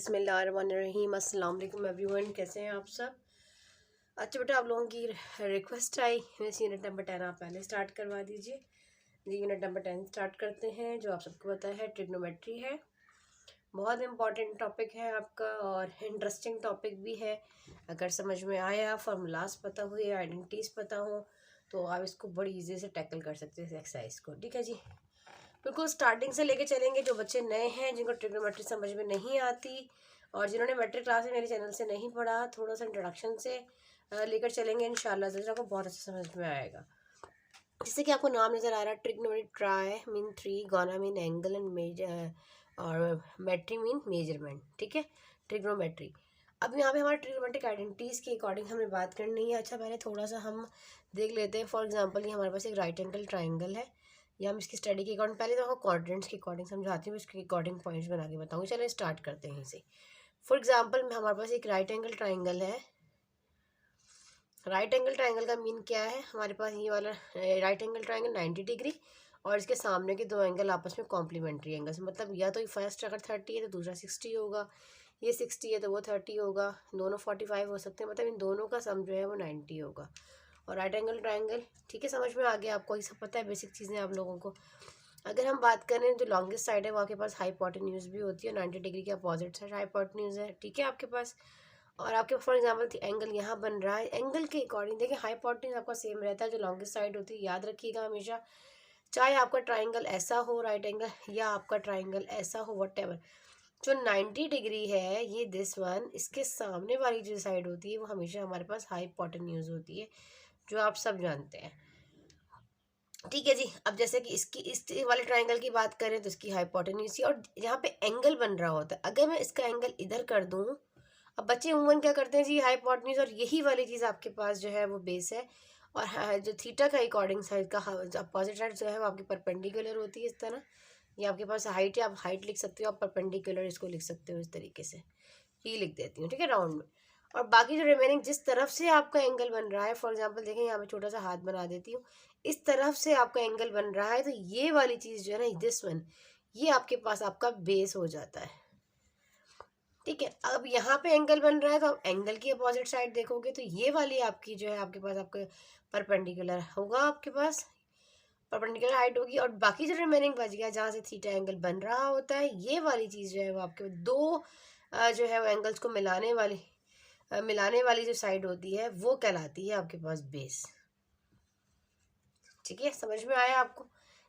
बिस्मिल्लाहिर्रहमानिर्रहीम। अस्सलाम वालेकुम एवरीवन, कैसे हैं आप सब। अच्छा बेटा, आप लोगों की रिक्वेस्ट आई वैसे यूनिट नंबर 10 आप पहले स्टार्ट करवा दीजिए। जी, यूनिट नंबर 10 स्टार्ट करते हैं। जो आप सबको पता है ट्रिग्नोमेट्री है, बहुत इंपॉर्टेंट टॉपिक है आपका और इंटरेस्टिंग टॉपिक भी है। अगर समझ में आया, फार्मूलाज पता हुए, आइडेंटिटीज़ पता हो, तो आप इसको बड़ी ईजी से टैकल कर सकते हैं इस एक्सरसाइज को। ठीक है जी, बिल्कुल स्टार्टिंग से लेके चलेंगे। जो बच्चे नए हैं, जिनको ट्रिग्नोमेट्री समझ में नहीं आती और जिन्होंने मैट्रिक क्लास में मेरे चैनल से नहीं पढ़ा, थोड़ा सा इंट्रोडक्शन से लेकर चलेंगे। इंशाल्लाह ज़रा आपको बहुत अच्छा समझ में आएगा। जैसे कि आपको नाम नज़र आ रहा है, trigonometry, tri mean 3, gona mean angle and measure और मेट्री मीन मेजरमेंट। ठीक है, ट्रिग्नोमेट्री। अब यहाँ पे हमारे ट्रिग्नोमेट्रिक आइडेंटिटीज़ के अकॉर्डिंग हमें बात करनी है। अच्छा, पहले थोड़ा सा हम देख लेते हैं। फॉर एग्जांपल, ये हमारे पास एक राइट एंगल ट्राइंगल है, या हम इसकी स्टडी के अकॉर्डिंग, पहले तो आपको क्वाड्रेंट्स के अकॉर्डिंग समझाती हूँ, इसके अकॉर्डिंग पॉइंट्स बना के बताऊँगी। चलो स्टार्ट करते हैं इसे। फॉर एग्जांपल, हमारे पास एक राइट एंगल ट्राइंगल है। राइट एंगल ट्राइंगल का मीन क्या है, हमारे पास ये वाला राइट एंगल ट्राइंगल 90 डिग्री और इसके सामने के दो एंगल आपस में कॉम्प्लीमेंट्री एंगल्स, मतलब या तो फर्स्ट अगर 30 है तो दूसरा 60 होगा, ये 60 है तो वो 30 होगा, दोनों 45 हो सकते हैं, मतलब इन दोनों का सम जो है वो 90 होगा। और राइट एंगल ट्राइंगल, ठीक है, समझ में आ गया आपको, ये सब पता है, बेसिक चीज़ें आप लोगों को। अगर हम बात करें, जो लॉन्गेस्ट साइड है वो आपके पास हाइपोटेन्यूज भी होती है, 90 डिग्री के अपोजिट साइड हाइपोटेन्यूज है। ठीक है आपके पास, और आपके फॉर एग्जांपल एंगल यहाँ बन रहा है, एंगल के अकॉर्डिंग देखिए हाइपोटेन्यूज आपका सेम रहता है, जो लॉन्गेस्ट साइड होती है, याद रखिएगा हमेशा। चाहे आपका ट्राइंगल ऐसा हो राइट एंगल, या आपका ट्राइंगल ऐसा हो, व्हाटएवर, जो 90 डिग्री है ये दिस वन, इसके सामने वाली जो साइड होती है वो हमेशा हमारे पास हाइपोटेन्यूज होती है, जो आप सब जानते हैं। ठीक है जी। अब जैसे कि इसकी इस वाले ट्राइंगल की बात करें तो इसकी हाइपोटेन्यूज थी, और यहाँ पे एंगल बन रहा होता है। अगर मैं इसका एंगल इधर कर दूँ, अब बच्चे उमूमन क्या करते हैं जी, हाइपोटेन्यूज और यही वाली चीज़ आपके पास जो है वो बेस है, और जो थीटा का अकॉर्डिंग साइड का अपोजिट साइड जो है वो आपकी परपेंडिकुलर होती है इस तरह। ये आपके पास हाइट है, आप हाइट लिख सकते हो, आप परपेंडिकुलर इसको लिख सकते हो इस तरीके से, ये लिख देती हूँ। ठीक है, राउंड में। और बाकी जो रिमेनिंग जिस तरफ से आपका एंगल बन रहा है, फॉर एग्जांपल देखें, यहाँ पे छोटा सा हाथ बना देती हूँ, इस तरफ से आपका एंगल बन रहा है, तो ये वाली चीज़ जो है ना, दिस वन, ये आपके पास आपका बेस हो जाता है। ठीक है, अब यहाँ पे एंगल बन रहा है तो आप एंगल की अपोजिट साइड देखोगे तो ये वाली आपकी जो है आपके पास आपके परपेंडिकुलर होगा, आपके पास परपेंडिकुलर हाइट होगी, और बाकी जो रिमेनिंग बच गया जहाँ से थीटा एंगल बन रहा होता है, ये वाली चीज़ जो है वो आपके दो जो है वो एंगल्स को मिलाने वाली जो साइड होती है वो कहलाती है आपके पास बेस। ठीक है, समझ में आया आपको।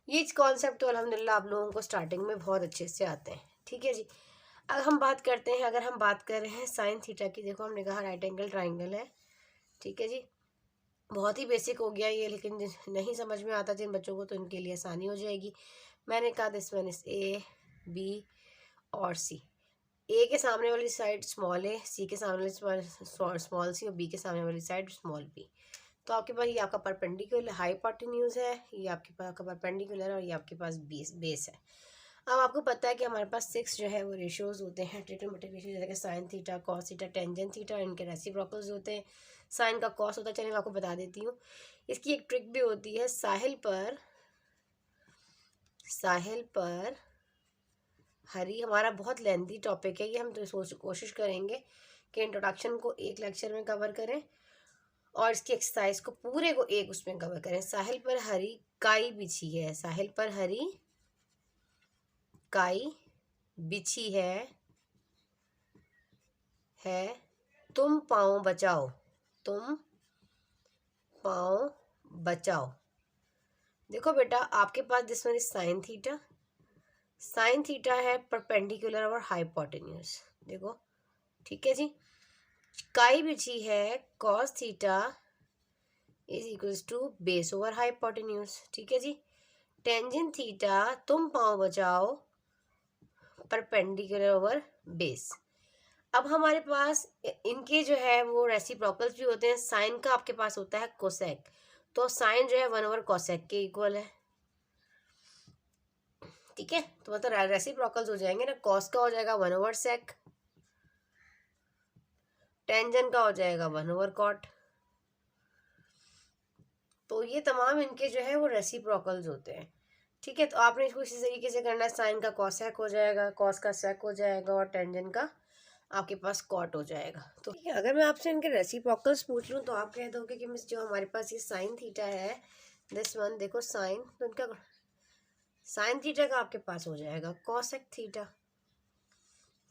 ये कॉन्सेप्ट तो अल्हम्दुलिल्लाह आप लोगों को स्टार्टिंग में बहुत अच्छे से आते हैं। ठीक है जी। अब हम बात करते हैं, अगर हम बात कर रहे हैं साइन थीटा की, देखो हमने कहा राइट एंगल ट्राइंगल है। ठीक है जी, बहुत ही बेसिक हो गया ये, लेकिन नहीं समझ में आता जिन बच्चों को, तो इनके लिए आसानी हो जाएगी। मैंने कहा this one is A, B और सी। ए के सामने वाली साइड स्मॉल ए, सी के सामने वाली स्मॉल सी, और बी के सामने वाली साइड स्मॉल बी। तो आपके पास ये आपका परपेंडिकुलर हाइपोटेन्यूज है, ये आपके पास आपका परपेंडिकुलर है, और ये आपके पास बेस है। अब आपको पता है कि हमारे पास 6 जो है वो रेशियोज होते हैं ट्रिग्नोमेट्रिक रेशियो, जैसे कि sine theta, cos theta, tangent theta, इनके रेसिप्रोकल्स होते हैं। साइन का कॉस होता है, चलिए मैं आपको बता देती हूँ। इसकी एक ट्रिक भी होती है, साहिल पर हरी, हमारा बहुत लेंथी टॉपिक है ये, हम तो कोशिश करेंगे कि इंट्रोडक्शन को एक लेक्चर में कवर करें और इसकी एक्सरसाइज को पूरे को एक उसमें कवर करें। साहिल पर हरी काई बिछी है, साहिल पर हरी काई बिछी है तुम पाँव बचाओ, तुम पाँव बचाओ। देखो बेटा, आपके पास this one is sine theta, sine theta है परपेंडिकुलर और हाइपोटेन्यूज, देखो। ठीक है जी, काई बिछी है cos theta is equals to base over hypotenuse. ठीक है जी, टेंजेंट थीटा तुम पाँव बचाओ परपेंडिकुलर ओवर बेस। अब हमारे पास इनके जो है वो रेसिप्रोकल्स भी होते हैं। साइन का आपके पास होता है कोसेक, तो साइन जो है 1 ओवर कोसेक के इक्वल है। ठीक है, तो मतलब रेसिप्रोकल्स हो जाएंगे ना, कॉस का हो जाएगा 1 ओवर सेक, टेंजेंट का हो जाएगा 1 ओवर कॉट। तो ये तमाम इनके जो है वो रेसिप्रोकल्स होते हैं। ठीक है, तो आपने इसको इसी तरीके से करना है, साइन का कॉसेक हो जाएगा, कॉस का सेक हो जाएगा, और टेंजेंट का आपके पास कॉट हो जाएगा। तो अगर मैं आपसे इनके रेसिप्रोकल्स पूछ लूँ तो आप कह दोगे कि मिस जो हमारे पास ये साइन थीटा है, दिस वन देखो साइन, तो इनका साइन थीटा का आपके पास हो जाएगा कॉसेक थीटा।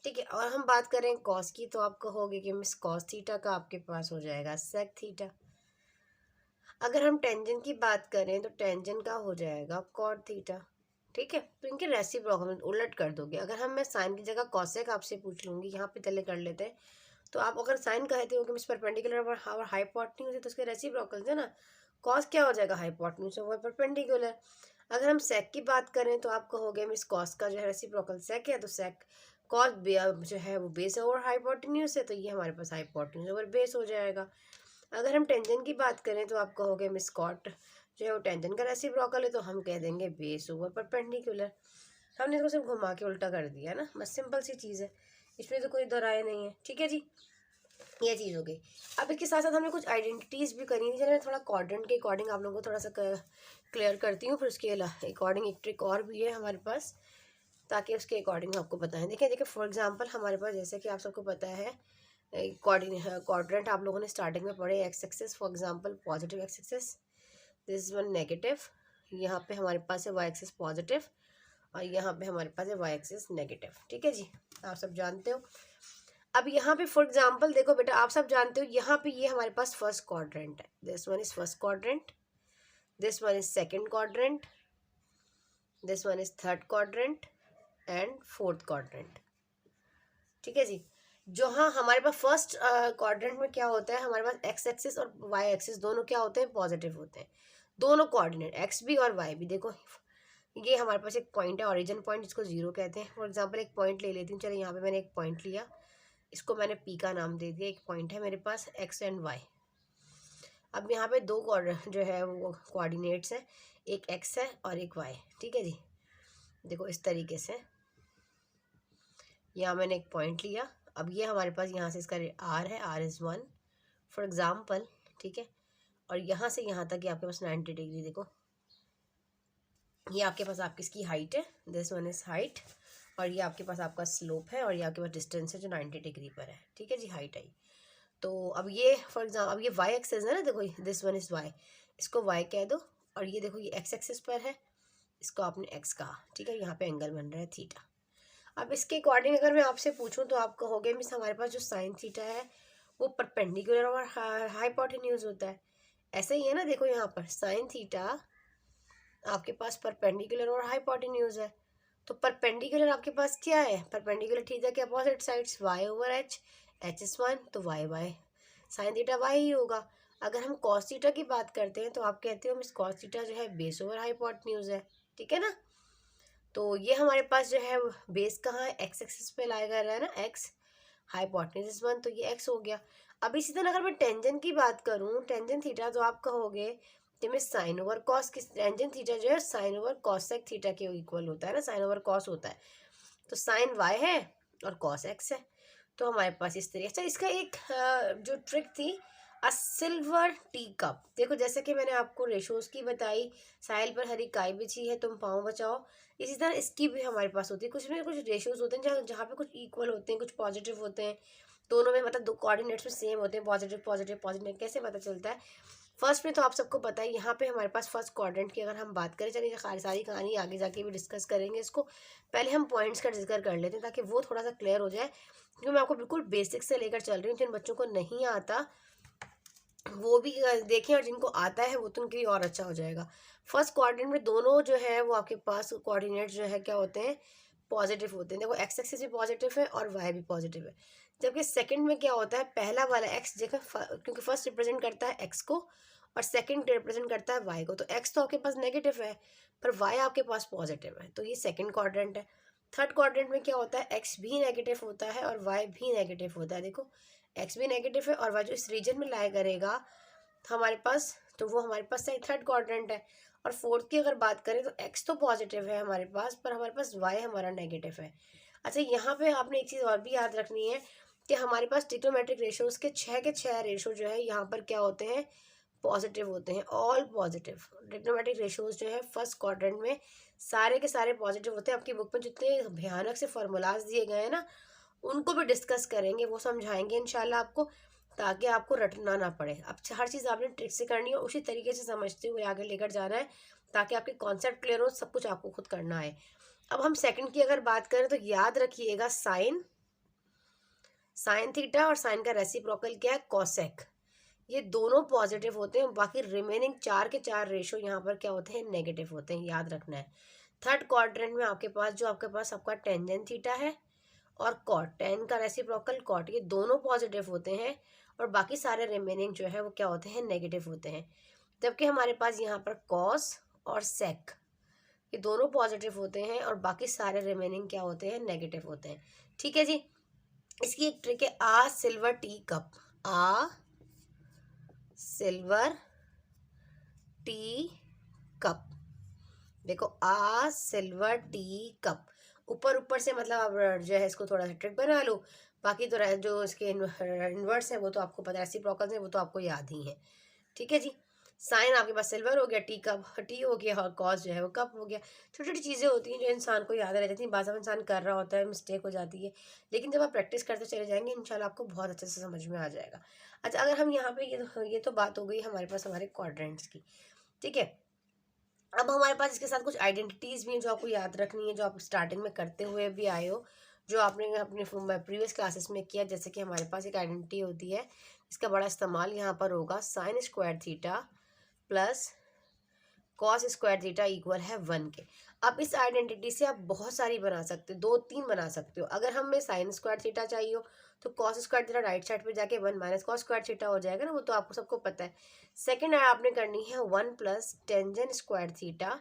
ठीक है, और हम बात करें कॉस की तो आप कहोगे कि मिस कॉस थीटा का आपके पास हो जाएगा सेक थीटा। अगर हम टेंजन की बात करें तो टेंजन का हो जाएगा कॉट थीटा। ठीक है, तो इनके रेसिप्रोकल उलट कर दोगे। अगर हम मैं साइन की जगह कॉसेक आपसे पूछ लूँगी, यहाँ पे चले कर लेते हैं, तो आप अगर साइन कहते हो कि मिस परपेंडिकुलर और हाइपोटेन्यूज है तो उसके रेसिप्रोकल है ना, कॉस क्या हो जाएगा हाइपोटेन्यूज और परपेंडिकुलर। अगर हम सेक की बात करें तो आप कहोगे मिस कॉस का जो है रेसिप्रोकल सेक है, तो सेक कॉस जो है वो बेस ओवर हाइपोटेन्यूज है, तो ये हमारे पास हाइपोटेन्यूज ओवर बेस हो जाएगा। अगर हम टेंजन की बात करें तो आप कहोगे मिस कॉट जो है वो टेंजन का रेसिप्रोकल है, तो हम कह देंगे बेस ओवर परपेंडिकुलर। हमने इसको सिर्फ घुमा के उल्टा कर दिया ना, बस सिंपल सी चीज़ है, इसमें तो कोई दोहराया नहीं है। ठीक है जी, ये चीज़ हो गई। अब इसके साथ साथ हमने कुछ आइडेंटिटीज़ भी करी थी, चलिए मैं थोड़ा क्वाड्रेंट के अकॉर्डिंग आप लोगों को थोड़ा सा क्लियर करती हूँ, फिर उसके अकॉर्डिंग एक ट्रिक और भी है हमारे पास, ताकि उसके अकॉर्डिंग आपको बताएं। देखिए देखिए फॉर एग्जांपल हमारे पास जैसे कि आप सबको पता है क्वाड्रेंट आप लोगों ने स्टार्टिंग में पढ़े, x axis for example positive x axis, this one negative, यहाँ पे हमारे पास है वाई एक्सिस पॉजिटिव और यहाँ पे हमारे पास है वाई एक्सिस नेगेटिव। ठीक है जी, आप सब जानते हो। अब यहाँ पे फॉर एग्जांपल देखो बेटा, आप सब जानते हो यहाँ पे ये हमारे पास फर्स्ट क्वाड्रेंट है, this one is first quadrant, this one is second quadrant, this one is third quadrant and fourth quadrant. ठीक है जी, जो हाँ हमारे पास फर्स्ट क्वाड्रेंट में क्या होता है, हमारे पास एक्स एक्सिस और वाई एक्सिस दोनों क्या होते हैं, पॉजिटिव होते हैं, दोनों कोऑर्डिनेट एक्स भी और वाई भी। देखो ये हमारे पास एक पॉइंट है, ओरिजिन पॉइंट जिसको जीरो कहते हैं। फॉर एग्जांपल एक पॉइंट ले लेती हूँ, चलिए यहाँ पे मैंने एक पॉइंट लिया, इसको मैंने पी का नाम दे दिया। एक पॉइंट है मेरे पास एक्स एंड वाई। अब यहाँ पे दो जो है वो कोऑर्डिनेट्स है, एक एक्स है और एक वाई। ठीक है जी, देखो इस तरीके से यहाँ मैंने एक पॉइंट लिया। अब ये हमारे पास यहाँ से इसका आर है, आर इज़ 1 फॉर एग्जाम्पल। ठीक है, और यहाँ से यहाँ तक ये आपके पास 90 डिग्री, देखो ये आपके पास आपकी इसकी हाइट है, दिस वन इज हाइट, और ये आपके पास आपका स्लोप है, और ये आपके पास डिस्टेंस है जो 90 डिग्री पर है। ठीक है जी, हाइट आई। तो अब ये फॉर एग्जाम्पल अब ये वाई एक्सेस है ना, देखो दिस वन इज वाई, इसको वाई कह दो, और ये देखो ये एक्स एक्सेस पर है, इसको आपने एक्स कहा। ठीक है, यहाँ पे एंगल बन रहा है थीटा। अब इसके अकॉर्डिंग अगर मैं आपसे पूछूं तो आप कहोगे मिस हमारे पास जो साइन थीटा है वो परपेंडिकुलर और हाइपोटेन्यूज होता है। ऐसे ही है ना, देखो यहाँ पर साइन थीटा आपके पास परपेंडिकुलर और हाइपोटेन्यूज है। तो परपेंडिकुलर आपके पास क्या है, परपेंडिकुलर थीटा के opposite sides Y over H, H is 1, तो Y Y sine theta Y ही होगा। अगर हम कॉस थीटा की बात करते हैं तो आप कहते हो मिस कॉस थीटा जो है बेस ओवर हाइपोटेन्यूज है। ठीक है ना, तो ये हमारे पास जो है बेस कहाँ है, एक्स एक्सिस पे लाया गया है ना, एक्स, हाइपोटेन्यूज 1, तो ये एक्स हो गया। अब इसी तरह अगर मैं टेंजन की बात करूँ, टेंजन थीटा, तो आप कहोगे कि मैं साइन ओवर कॉस की, टेंजन थीटा जो है साइन ओवर कॉसेक थीटा के इक्वल होता है ना, साइन ओवर कॉस होता है, तो साइन वाई है और कॉस एक्स है। तो हमारे पास इस तरीके। अच्छा, इसका एक जो ट्रिक थी, अ सिल्वर टी कप, देखो जैसे कि मैंने आपको रेशोज की बताई, साहिल पर हरी काई बिछी है तुम पाँव बचाओ, इसी तरह इसकी भी हमारे पास होती है। कुछ में कुछ रेशोज होते हैं जहाँ जहाँ पे कुछ इक्वल होते हैं, कुछ पॉजिटिव होते हैं, दोनों में मतलब दो कोऑर्डिनेट्स में सेम होते हैं, पॉजिटिव पॉजिटिव पॉजिटिव। कैसे पता चलता है, फर्स्ट में तो आप सबको पता है, यहाँ पे हमारे पास फर्स्ट क्वाड्रेंट की अगर हम बात करें, चलिए सारी कहानी आगे जाके भी डिस्कस करेंगे इसको, पहले हम पॉइंट्स का जिक्र कर लेते हैं ताकि वो थोड़ा सा क्लियर हो जाए, क्योंकि मैं आपको बिल्कुल बेसिक से लेकर चल रही हूँ। जिन बच्चों को नहीं आता वो भी देखें, और जिनको आता है वो तो उनके लिए और अच्छा हो जाएगा। फर्स्ट क्वाड्रेंट में दोनों जो है वो आपके पास कोऑर्डिनेट जो है क्या होते हैं, पॉजिटिव होते हैं। देखो एक्स एक्सिस भी पॉजिटिव है और वाई भी पॉजिटिव है। जबकि सेकंड में क्या होता है, पहला वाला एक्स देखो क्योंकि फर्स्ट रिप्रेजेंट करता है एक्स को और सेकंड रिप्रेजेंट करता है वाई को, तो एक्स तो आपके पास नेगेटिव है पर वाई आपके पास पॉजिटिव है, तो ये सेकंड क्वाड्रेंट है। थर्ड क्वाड्रेंट में क्या होता है, एक्स भी नेगेटिव होता है और वाई भी नेगेटिव होता है। देखो एक्स भी नेगेटिव है और वाई जो इस रीजन में लाया करेगा हमारे पास, तो वो हमारे पास सही थर्ड क्वाड्रेंट है। और फोर्थ की अगर बात करें तो एक्स तो पॉजिटिव है हमारे पास, पर हमारे पास वाई हमारा नेगेटिव है। अच्छा, यहाँ पे आपने एक चीज़ और भी याद रखनी है कि हमारे पास ट्रिग्नोमेट्रिक रेशोज के 6 रेशो जो है यहाँ पर क्या होते हैं, पॉजिटिव होते हैं, ऑल पॉजिटिव। ट्रिग्नोमेट्रिक रेशोज जो है फर्स्ट क्वाड्रेंट में सारे के सारे पॉजिटिव होते हैं। आपकी बुक में जितने भयानक से फॉर्मूलाज दिए गए हैं ना, उनको भी डिस्कस करेंगे, वो समझाएंगे इंशाल्लाह आपको, ताकि आपको रटना ना पड़े। अब हर चीज़ आपने ट्रिक से करनी है, उसी तरीके से समझते हुए आगे लेकर जाना है, ताकि आपके कॉन्सेप्ट क्लियर हो, सब कुछ आपको खुद करना है। अब हम सेकंड की अगर बात करें तो याद रखिएगा साइन थीटा और साइन का रेसिप्रोकल क्या है, कॉसेक। ये दोनों पॉजिटिव होते हैं, बाकी रिमेनिंग 4 के 4 रेशो यहाँ पर क्या होते हैं, नेगेटिव होते हैं, याद रखना है। थर्ड क्वाड्रेंट में आपके पास आपका टेंजेंट थीटा है और कॉट, टेन का रेसिप्रोकल कॉट, ये दोनों पॉजिटिव होते हैं और बाकी सारे रिमेनिंग जो है वो क्या होते हैं, नेगेटिव होते हैं। जबकि हमारे पास यहाँ पर कॉस और सेक, ये दोनों पॉजिटिव होते हैं और बाकी सारे रिमेनिंग क्या होते हैं, नेगेटिव होते हैं। ठीक है जी। इसकी एक ट्रिक है, आ सिल्वर टी कप, आ सिल्वर टी कप। देखो, आ सिल्वर टी कप, ऊपर ऊपर से मतलब आप जो है इसको थोड़ा सा ट्रिक बना लो, बाकी तो जो इसके इन्वर्स है वो तो आपको पता है, रेसिप्रोकल्स है वो तो आपको याद ही है। ठीक है जी। साइन आपके पास सिल्वर हो गया, टी कप टी हो गया, और कॉस जो है वो कप हो गया। छोटी छोटी चीज़ें होती हैं जो इंसान को याद रह जाती हैं, बाद में इंसान कर रहा होता है, मिस्टेक हो जाती है, लेकिन जब आप प्रैक्टिस करते चले जाएंगे इंशाल्लाह आपको बहुत अच्छे से समझ में आ जाएगा। अच्छा, अगर हम यहाँ पे ये तो बात हो गई हमारे पास हमारे क्वाड्रेंट्स की। ठीक है, अब हमारे पास इसके साथ कुछ आइडेंटिटीज़ भी हैं जो आपको याद रखनी है, जो आप स्टार्टिंग में करते हुए भी आए हो, जो आपने अपने प्रीवियस क्लासेस में किया। जैसे कि हमारे पास एक आइडेंटिटी होती है, इसका बड़ा इस्तेमाल यहाँ पर होगा, sign square theta plus cos square theta equal है 1 के। अब इस आइडेंटिटी से आप बहुत सारी बना सकते हो, 2-3 बना सकते हो। अगर हमें साइन स्क्वायर थीटा चाहिए हो तो cos square theta right side पे जाके 1 माइनस कॉस स्क्वायर थीटा हो जाएगा ना, वो तो आपको सबको पता है। सेकंड आपने करनी है 1 प्लस टेंजेंट स्क्वायर थीटा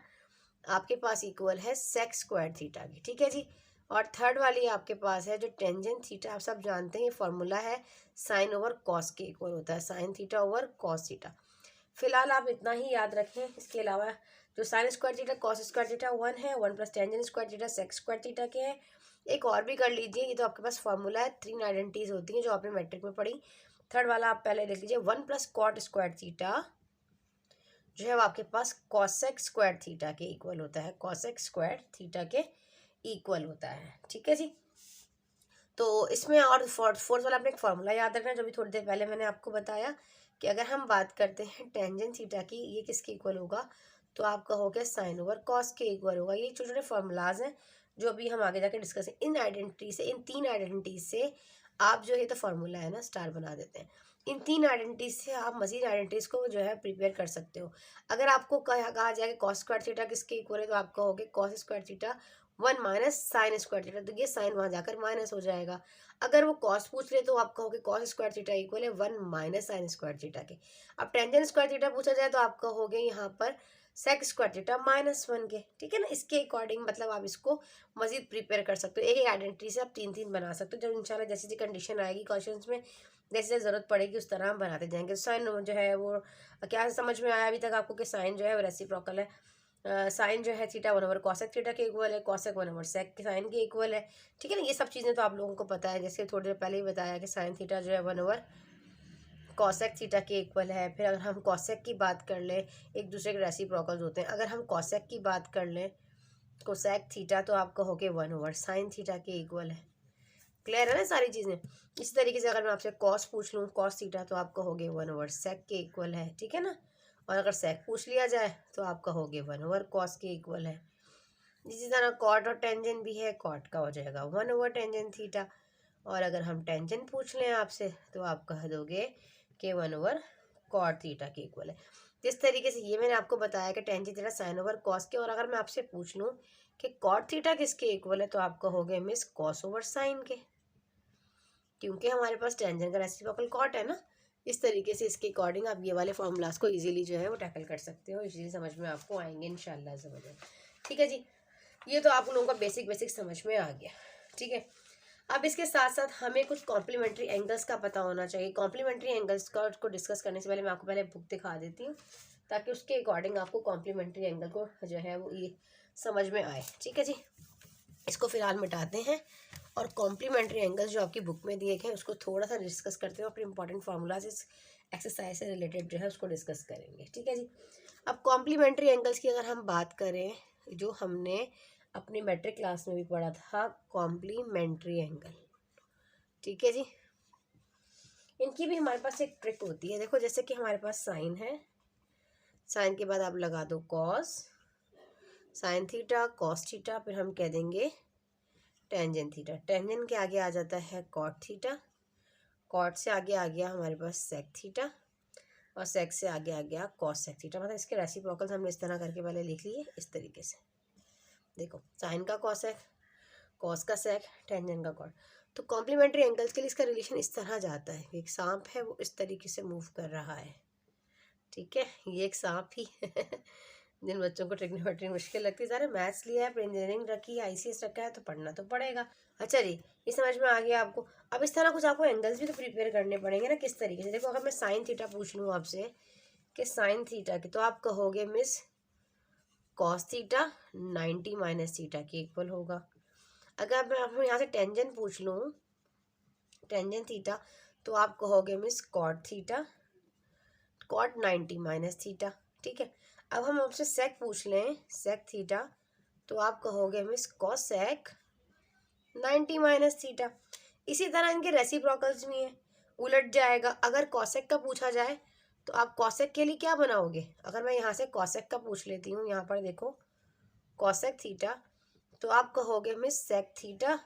आपके पास इक्वल है सेक स्क्वायर थीटा की। ठीक है जी। और थर्ड वाली आपके पास है जो टेंजेंट थीटा, आप सब जानते हैं ये फॉर्मूला है, साइन ओवर कॉस के इक्वल होता है, sine theta over cos theta. फिलहाल आप इतना ही याद रखें। इसके अलावा जो sine square theta cos square theta 1 है, 1 plus tangent square theta sec square theta के है। एक और भी कर लीजिए, ये तो आपके पास फॉर्मूला है, 3 आइडेंटिटीज होती हैं जो आपने मैट्रिक में पढ़ी। थर्ड वाला आप पहले लिख लीजिए, 1 प्लस कॉट स्क्वायर थीटा जो है वो आपके पास कॉसेक स्क्वायर थीटा के इक्वल होता है, कॉसेक स्क्वायर थीटा के इक्वल होता है। ठीक है जी। तो इसमें और फोर्थ वाला आपने एक फॉर्मूला याद रखना, जो भी थोड़ी देर पहले मैंने आपको बताया, कि अगर हम बात करते हैं टेंजेंट थीटा की, ये किसके इक्वल होगा, तो आपका हो गया साइन ओवर कॉस के इक्वल होगा। ये छोटे छोटे फॉर्मूलाज हैं जो अभी हम आगे जाकर डिस्कस करें। इन आइडेंटिटी से, इन 3 आइडेंटिटी से आप जो है तो फॉर्मूला है ना स्टार बना देते हैं। इन 3 आइडेंटिटीज से आप मजीद आइडेंटिटीज को जो है प्रिपेयर कर सकते हो। अगर आपको कहा जाए कि कॉस स्क्वायर थीटा किसके इक्वल है, तो आपका हो गया cos square theta 1 minus sign square theta, तो ये साइन वहाँ जाकर माइनस हो जाएगा। अगर वो कॉस पूछ ले तो आप कहोगे कॉस स्क्वायर थीटा इक्वल है 1 माइनस साइन स्क्वायर थीटा के। अब टेंजेंट स्क्वायर थीटा पूछा जाए तो आप कहोगे यहाँ पर सेक स्क्वायर थीटा -1 के। ठीक है ना, इसके अकॉर्डिंग मतलब आप इसको मजीद प्रिपेयर कर सकते हो। एक एक आइडेंटिटी से आप 3-3 बना सकते हो। जब इंशाल्लाह जैसी जैसी कंडीशन आएगी क्वेश्चंस में, जैसे जैसे ज़रूरत पड़ेगी उस तरह हम बनाते जाएंगे। साइन जो है वो क्या समझ में आया अभी तक आपको कि साइन जो है वो रेसिप्रोकल है। साइन जो है थीटा 1 ओवर कॉसेक थीटा के इक्वल है, कॉसेक 1 ओवर सेक के साइन के इक्वल है। ठीक है ना, ये सब चीज़ें तो आप लोगों को पता है, जैसे थोड़ी देर पहले ही बताया कि साइन थीटा जो है 1 ओवर कॉसेक थीटा के इक्वल है। फिर अगर हम कॉसेक की बात कर लें, एक दूसरे के रेसिप्रोकल्स होते हैं। अगर हम कॉसेक की बात कर लें, कोसेक थीटा, तो आप कहोगे 1 ओवर साइन थीटा के इक्वल है। क्लियर है ना सारी चीज़ें। इसी तरीके से अगर मैं आपसे कॉस पूछ लूँ, कॉस थीटा, तो आप कहोगे 1 ओवर सेक के इक्वल है। ठीक है ना, और अगर सेक पूछ लिया जाए तो आप कहोगे 1 ओवर कॉस के इक्वल है। इसी तरह कॉट और टेंजेंट भी है, कॉट का हो जाएगा 1 ओवर टेंजेंट थीटा, और अगर हम टेंजेंट पूछ लें आपसे तो आप कह दोगे कि 1 ओवर कॉट थीटा के इक्वल है। जिस तरीके से ये मैंने आपको बताया कि tangent theta sine over cos के, और अगर मैं आपसे पूछ लूँ कि कॉट थीटा किसके इक्वल है, तो आप कहोगे मिस कॉस ओवर साइन के, क्योंकि हमारे पास टेंजेंट का रेसिप्रोकल कॉट है ना। इस तरीके से इसके अकॉर्डिंग आप ये वाले फॉर्मूलाज को इजीली जो है वो टैकल कर सकते हो, इजीली समझ में आपको आएंगे इंशाल्लाह समझ में। ठीक है जी, ये तो आप लोगों का बेसिक समझ में आ गया। ठीक है, अब इसके साथ साथ हमें कुछ कॉम्प्लीमेंट्री एंगल्स का पता होना चाहिए। कॉम्प्लीमेंट्री एंगल्स को डिस्कस करने से पहले मैं आपको पहले बुक दिखा देती हूँ, ताकि उसके अकॉर्डिंग आपको कॉम्प्लीमेंट्री एंगल को जो है वो ये समझ में आए। ठीक है जी, इसको फिलहाल मिटाते हैं और कॉम्प्लीमेंट्री एंगल्स जो आपकी बुक में दिए गए हैं उसको थोड़ा सा डिस्कस करते हैं। अपने इंपॉर्टेंट फार्मूलाज इस एक्सरसाइज से रिलेटेड जो है उसको डिस्कस करेंगे। ठीक है जी, अब कॉम्प्लीमेंट्री एंगल्स की अगर हम बात करें, जो हमने अपनी मैट्रिक क्लास में भी पढ़ा था, कॉम्प्लीमेंट्री एंगल, ठीक है जी। इनकी भी हमारे पास एक ट्रिक होती है, देखो जैसे कि हमारे पास साइन है, साइन के बाद आप लगा दो cos, sine theta cos theta, फिर हम कह देंगे टेंजेंट थीटा। टेंजेंट के आगे आ जाता है कॉट थीटा, कॉट से आगे आ गया हमारे पास सेक थीटा, और सेक से आगे आ गया कॉस सेक थीटा। मतलब इसके रेसिप्रोकल्स हमने इस तरह करके पहले लिख लिए इस तरीके से। देखो साइन का कॉसेक, कॉस का सेक, टेंजेंट का कॉट। तो कॉम्प्लीमेंट्री एंगल्स के लिए इसका रिलेशन इस तरह जाता है, एक सांप है वो इस तरीके से मूव कर रहा है, ठीक है, ये एक सांप ही जिन बच्चों को ट्रिग्नोमेट्री मुश्किल लगती है, सारे मैथ्स लिया है, इंजीनियरिंग रखी है, आईसीएस रखा है, तो पढ़ना तो पड़ेगा। अच्छा जी, ये समझ में आ गया आपको। अब इस तरह कुछ आपको एंगल्स भी तो प्रिपेयर करने पड़ेंगे ना, किस तरीके से। देखो अगर मैं साइन थीटा पूछ लूँ आपसे कि साइन थीटा की, तो आप कहोगे मिस कॉस थीटा 90 माइनस थीटा के इक्वल होगा। अगर मैं आपको यहाँ से टेंजेंट पूछ लूँ, टेंजेंट थीटा, तो आप कहोगे मिस cot theta cot 90 minus theta, ठीक है। अब हम आपसे सेक पूछ लें, सेक थीटा, तो आप कहोगे मिस कॉस सेक 90 माइनस थीटा। इसी तरह इनके रेसिप्रोकल्स भी हैं, उलट जाएगा। अगर कॉसेक का पूछा जाए तो आप कॉसेक के लिए क्या बनाओगे। अगर मैं यहाँ से कॉसेक का पूछ लेती हूँ, यहाँ पर देखो कॉसेक थीटा, तो आप कहोगे मिस सेक थीटा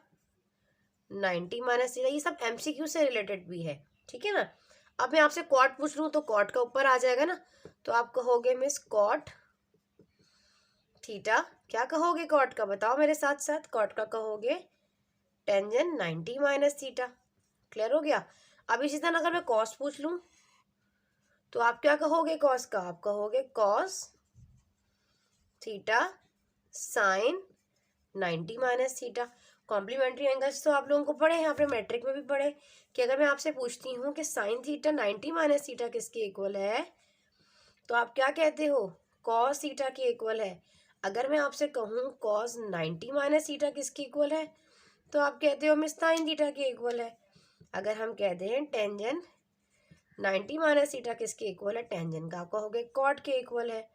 90 माइनस थीटा। ये सब एमसीक्यू से रिलेटेड भी है, ठीक है ना। अब मैं आपसे कॉट पूछ लूँ तो कॉट का ऊपर आ जाएगा ना, तो आप कहोगे मिस कॉट थीटा, क्या कहोगे कॉट का, बताओ मेरे साथ साथ, कॉट का कहोगे टेंजेंट 90 माइनस थीटा। क्लियर हो गया। अब इसी तरह अगर मैं कॉस पूछ लूँ तो आप क्या कहोगे कॉस का, आप कहोगे cos theta sine 90 minus theta. Complementary angles तो आप लोगों को पढ़े हैं, आपने मैट्रिक में भी पढ़े कि अगर मैं आपसे पूछती हूँ कि साइन थीटा 90 माइनस थीटा किसके इक्वल है, तो आप क्या कहते हो, कॉस थीटा के इक्वल है। अगर मैं आपसे कहूँ कॉस 90 माइनस थीटा किसके इक्वल है, तो आप कहते हो मिस साइन थीटा के इक्वल है। अगर हम कह दें टेंजेंट 90 माइनस थीटा किसके इक्वल है, टेंजेंट का आप कहोगे कॉट के इक्वल है।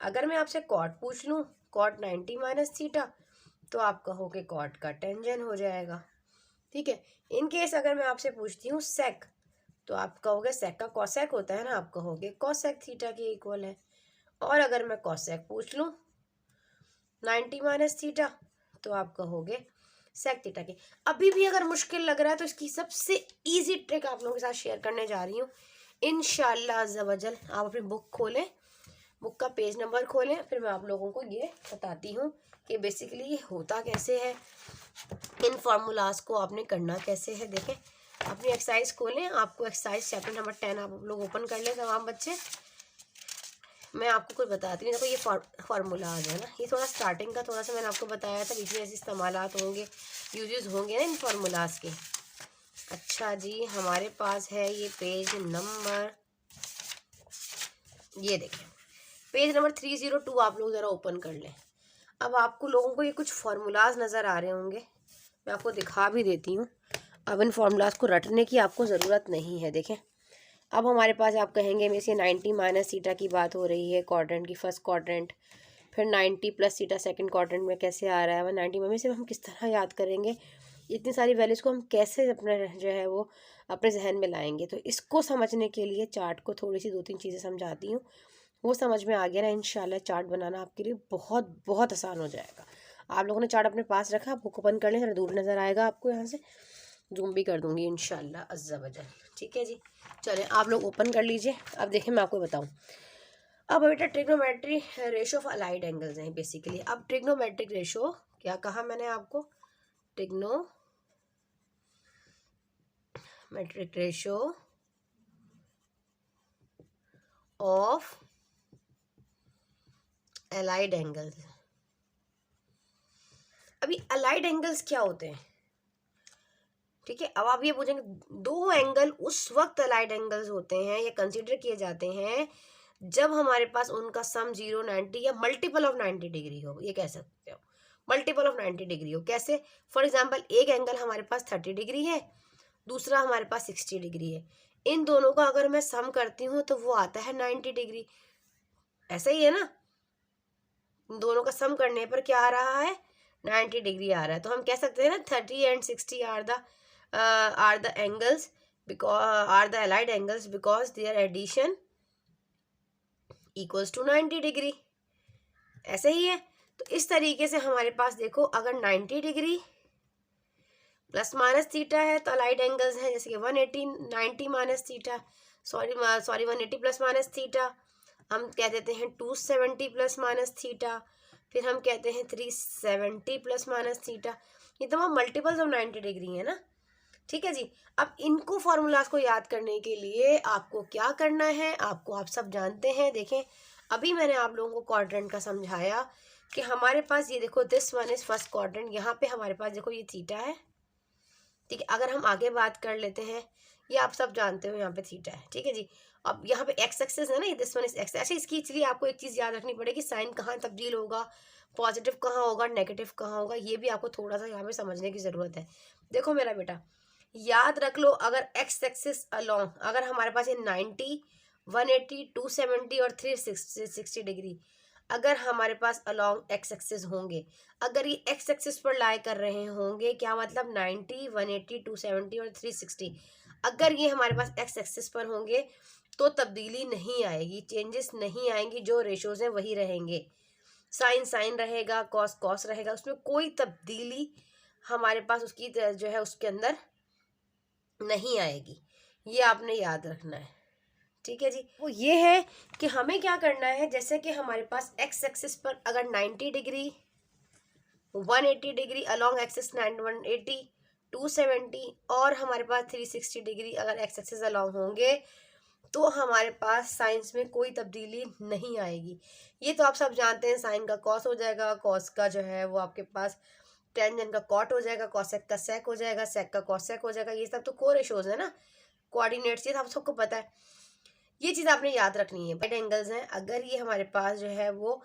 अगर मैं आपसे कॉट पूछ लूँ, कॉट 90 माइनस थीटा, तो आप कहोगे कॉट का टेंजेंट हो जाएगा, ठीक है। इन केस अगर मैं आपसे पूछती हूँ सेक, तो आप कहोगे सेक का कॉसेक होता है ना, आप कहोगे कॉसेक थीटा के इक्वल है। और अगर मैं कॉसेक पूछ लूँ 90 माइनस थीटा, तो आप कहोगे सेक थीटा के। अभी भी अगर मुश्किल लग रहा है तो इसकी सबसे इजी ट्रिक आप लोगों के साथ शेयर करने जा रही हूँ इंशाल्लाह अज़्ज़ा वजल। आप अपनी बुक खोलें, बुक का पेज नंबर खोलें, फिर मैं आप लोगों को ये बताती हूँ कि बेसिकली ये होता कैसे है, इन फार्मूलाज को आपने करना कैसे है। देखें अपनी एक्सरसाइज खोलें, आपको एक्सरसाइज चैप्टर नंबर 10 आप लोग ओपन कर लें तमाम बच्चे। मैं आपको कुछ बताती हूँ, देखो ये फार्मूला आ गया ना, ये थोड़ा स्टार्टिंग का थोड़ा सा मैंने आपको बताया था, बीच में ऐसे इस्तेमालात होंगे, यूजेस होंगे ना इन फार्मूलाज के। अच्छा जी, हमारे पास है ये पेज नंबर, ये देखें पेज नंबर 302 आप लोग ज़रा ओपन कर लें। अब आपको लोगों को ये कुछ फार्मूलाज नज़र आ रहे होंगे, मैं आपको दिखा भी देती हूँ। अब इन फार्मूलाज को रटने की आपको ज़रूरत नहीं है। देखें अब हमारे पास आप कहेंगे में से 90 माइनस थीटा की बात हो रही है क्वाड्रेंट की, फर्स्ट क्वाड्रेंट, फिर 90 प्लस थीटा सेकंड क्वाड्रेंट में कैसे आ रहा है, 90 में से हम किस तरह याद करेंगे, इतनी सारी वैल्यूज़ को हम कैसे अपने जो है वो अपने जहन में लाएंगे। तो इसको समझने के लिए चार्ट को थोड़ी सी 2-3 चीज़ें समझाती हूँ, वो समझ में आ गया ना इंशाल्लाह चार्ट बनाना आपके लिए बहुत बहुत आसान हो जाएगा। आप लोगों ने चार्ट अपने पास रखा, आप बुक ओपन कर लें, थोड़ा दूर नज़र आएगा आपको, यहाँ से जूम भी कर दूंगी इंशाल्लाह अज़्ज़ा वजल, ठीक है जी। चलें आप लोग ओपन कर लीजिए। अब देखें मैं आपको बताऊं, अब बेटा trigonometry ratio of allied angles हैं बेसिकली। अब ट्रिग्नोमेट्रिक रेशो क्या कहा मैंने आपको, trigonometric ratio of allied angles. अभी अलाइड एंगल्स क्या होते हैं, ठीक है। अब आप ये पूछेंगे दो एंगल उस वक्त अलाइड एंगल्स होते हैं या कंसीडर किए जाते हैं जब हमारे पास उनका सम 0, 90 या मल्टीपल ऑफ 90 डिग्री हो, ये कह सकते हो मल्टीपल ऑफ 90 डिग्री हो। कैसे, फॉर एग्जांपल एक एंगल हमारे पास 30 डिग्री है, दूसरा हमारे पास 60 डिग्री है, इन दोनों का अगर मैं सम करती हूँ तो वो आता है 90 डिग्री। ऐसा ही है ना, दोनों का सम करने पर क्या आ रहा है, 90 डिग्री आ रहा है। तो हम कह सकते हैं ना 30 and 60 are the are the angles are the allied angles because their addition equals to 90 degree. ऐसे ही है। तो इस तरीके से हमारे पास देखो, अगर 90 डिग्री प्लस माइनस थीटा है तो अलाइड एंगल्स हैं, जैसे कि 180 90 minus theta, sorry 180 plus minus theta, हम कह देते हैं 270 प्लस माइनस थीटा, फिर हम कहते हैं 370 प्लस माइनस थीटा। ये तमाम मल्टीपल्स ऑफ 90 डिग्री है ना। ठीक है जी। अब इनको फॉर्मूलाज को याद करने के लिए आपको क्या करना है, आपको आप सब जानते हैं। देखें, अभी मैंने आप लोगों को क्वाड्रेंट का समझाया कि हमारे पास ये देखो, this one is first quadrant. यहाँ पे हमारे पास देखो ये थीटा है। ठीक है, अगर हम आगे बात कर लेते हैं, ये आप सब जानते हो यहाँ पे थीटा है। ठीक है जी। अब यहाँ पे एक्स एक्सिस है ना, ये दिस वन इज एक्स। अच्छा, इसकी इसलिए आपको एक चीज़ याद रखनी पड़ेगी, साइन कहाँ तब्दील होगा, पॉजिटिव कहाँ होगा, नेगेटिव कहाँ होगा, ये भी आपको थोड़ा सा यहाँ पे समझने की ज़रूरत है। देखो मेरा बेटा, याद रख लो, अगर एक्स एक्सिस अलोंग, अगर हमारे पास ये 90 180 270 और 360 डिग्री अगर हमारे पास अलोंग एक्स एक्सिस होंगे, अगर ये एक्स एक्सिस पर लाई कर रहे होंगे, क्या मतलब 90 180 270 और 360, अगर ये हमारे पास एक्स एक्सिस पर होंगे तो तब्दीली नहीं आएगी, चेंजेस नहीं आएंगी, जो रेशोज हैं वही रहेंगे। साइन साइन रहेगा, कॉस कॉस रहेगा, उसमें कोई तब्दीली हमारे पास उसकी जो है उसके अंदर नहीं आएगी। ये आपने याद रखना है। ठीक है जी। वो ये है कि हमें क्या करना है, जैसे कि हमारे पास एक्स एक्सिस पर अगर 90 डिग्री 180 डिग्री अलोंग एक्सिस 180 270 और हमारे पास 360 डिग्री अगर एक्स एक्सिस अलोंग होंगे तो हमारे पास साइंस में कोई तब्दीली नहीं आएगी। ये तो आप सब जानते हैं, साइन का कॉस हो जाएगा, कॉस का जो है वो आपके पास टेंजेंट का कॉट हो जाएगा, कॉसेक का सेक हो जाएगा, सेक का कॉसेक हो जाएगा। ये सब तो को रेशोज है ना, कोऑर्डिनेट्स, ये आप सबको पता है। ये चीज़ आपने याद रखनी है। राइट एंगल्स हैं, अगर ये हमारे पास जो है वो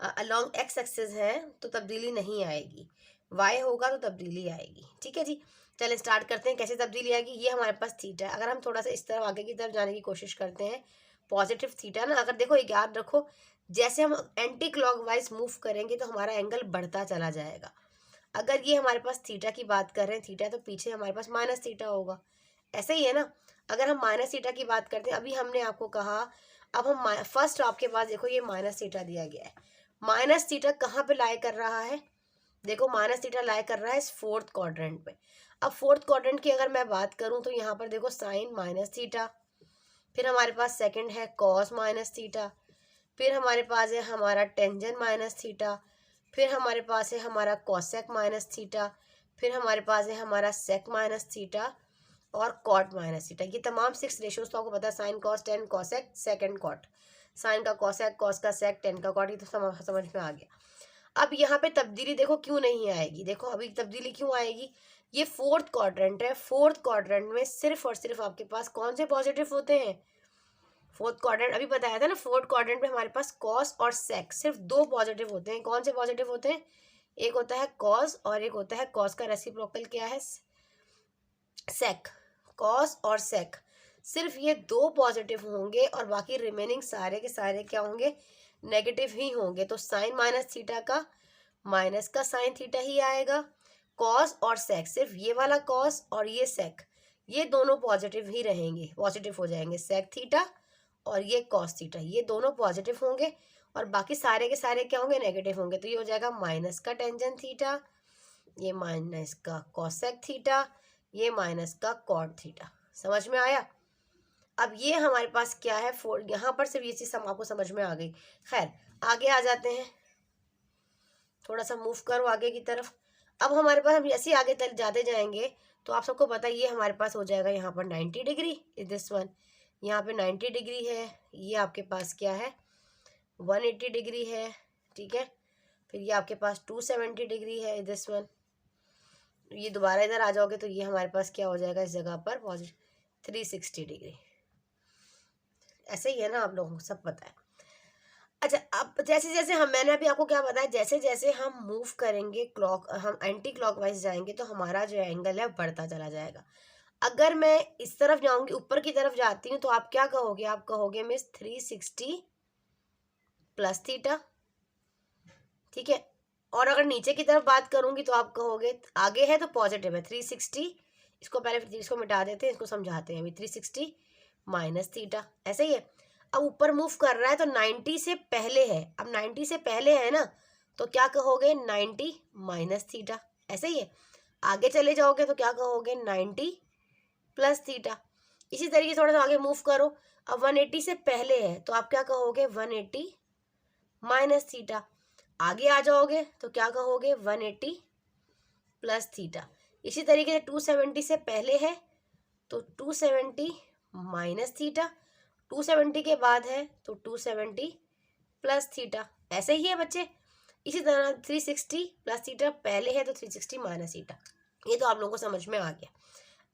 अलोंग एक्स एक्सिस है तो तब्दीली नहीं आएगी, वाई होगा तो तब्दीली आएगी। ठीक है जी। चलिए स्टार्ट करते हैं, कैसे तब्दीली आएगी। ये हमारे पास थीटा है, अगर हम थोड़ा सा इस तरफ आगे की तरफ जाने की कोशिश करते हैं, पॉजिटिव थीटा ना, अगर देखो याद रखो, जैसे हम एंटी क्लॉकवाइज मूव करेंगे तो हमारा एंगल बढ़ता चला जाएगा। अगर ये हमारे पास थीटा की बात कर रहे हैं, थीटा तो पीछे हमारे पास माइनस थीटा होगा, ऐसे ही है ना। अगर हम माइनस थीटा की बात करते हैं, अभी हमने आपको कहा, अब हम फर्स्ट आपके पास देखो ये माइनस थीटा दिया गया है, माइनस थीटा कहाँ पे लाई कर रहा है, देखो माइनस थीटा लाई कर रहा है इस फोर्थ क्वाड्रेंट पे। अब फोर्थ क्वाड्रेंट की अगर मैं बात करूं तो यहाँ पर देखो साइन माइनस थीटा, फिर हमारे पास सेकंड है कॉस माइनस थीटा, फिर हमारे पास है हमारा टेंजेंट माइनस थीटा, फिर हमारे पास है हमारा कॉसेक माइनस थीटा, फिर हमारे पास है हमारा सेक माइनस थीटा और कॉट माइनस थीटा। ये तमाम 6 रेशोज तो आपको पता है, sine cos tan cosec sec and cot, sine का कॉसेक, कॉस का सेक, टेन का कॉट, ये तो समझ में आ गया। अब यहाँ पे तब्दीली देखो क्यों नहीं आएगी, देखो अभी तब्दीली क्यों आएगी, ये फोर्थ क्वाड्रेंट है, फोर्थ क्वाड्रेंट में सिर्फ और सिर्फ आपके पास कौन से पॉजिटिव होते हैं, फोर्थ क्वाड्रेंट अभी बताया था ना, फोर्थ क्वाड्रेंट में हमारे पास कॉस और सेक सिर्फ 2 पॉजिटिव होते हैं। कौन से पॉजिटिव होते हैं, एक होता है कॉस और एक होता है कॉस का रेसिप्रोकल क्या है, सेक। कॉस और सेक सिर्फ ये 2 पॉजिटिव होंगे और बाकी रिमेनिंग सारे के सारे क्या होंगे, नेगेटिव ही होंगे। तो साइन माइनस थीटा का माइनस का साइन थीटा ही आएगा, कॉस और सेक सिर्फ ये वाला कॉस और ये सेक, ये दोनों पॉजिटिव ही रहेंगे, पॉजिटिव हो जाएंगे, सेक थीटा और ये कॉस थीटा, ये दोनों पॉजिटिव होंगे और बाकी सारे के सारे क्या होंगे, नेगेटिव होंगे। तो ये हो जाएगा माइनस का टेंजेंट थीटा, ये माइनस का कॉसेक थीटा, ये माइनस का कॉट थीटा। समझ में आया। अब ये हमारे पास क्या है, यहाँ पर सिर्फ ये चीज़ आपको समझ में आ गई। खैर आगे आ जाते हैं, थोड़ा सा मूव करो आगे की तरफ। अब हमारे पास हम जैसे आगे तक जाते जाएंगे तो आप सबको पता है ये हमारे पास हो जाएगा यहाँ पर 90 डिग्री, इज दिस वन, यहाँ पे 90 डिग्री है, ये आपके पास क्या है 180 डिग्री है। ठीक है, फिर ये आपके पास 270 डिग्री है, इज दिस वन, ये दोबारा इधर आ जाओगे तो ये हमारे पास क्या हो जाएगा इस जगह पर पॉजिटिव 360 डिग्री। ऐसे ही है ना, आप लोगों को सब पता है। अच्छा, अब जैसे जैसे हम, मैंने अभी आपको क्या बताया, जैसे जैसे हम मूव करेंगे हम एंटी क्लॉकवाइज जाएंगे तो हमारा जो एंगल है बढ़ता चला जाएगा। अगर मैं इस तरफ जाऊंगी, ऊपर की तरफ जाती हूँ तो आप क्या कहोगे, आप कहोगे मिस 360 प्लस थीटा। ठीक है, और अगर नीचे की तरफ बात करूंगी तो आप कहोगे, आगे है तो पॉजिटिव है 360 इसको पहले फिर इसको मिटा देते हैं, इसको समझाते हैं अभी। 360 माइनस थीटा, ऐसे ही है। अब ऊपर मूव कर रहा है तो 90 से पहले है, अब 90 से पहले है ना, तो क्या कहोगे 90 माइनस थीटा, ऐसे ही है। आगे चले जाओगे तो क्या कहोगे 90 प्लस थीटा। इसी तरीके से थोड़ा सा आगे मूव करो, अब 180 से पहले है तो आप क्या कहोगे 180 माइनस थीटा। आगे आ जाओगे तो क्या कहोगे 180 प्लस थीटा। इसी तरीके से 270 से पहले है तो 270 माइनस थीटा, 270 के बाद है तो 270 प्लस थीटा, ऐसे ही है बच्चे। इसी तरह 360 प्लस थीटा पहले है तो 360 माइनस थीटा। ये तो आप लोगों को समझ में आ गया,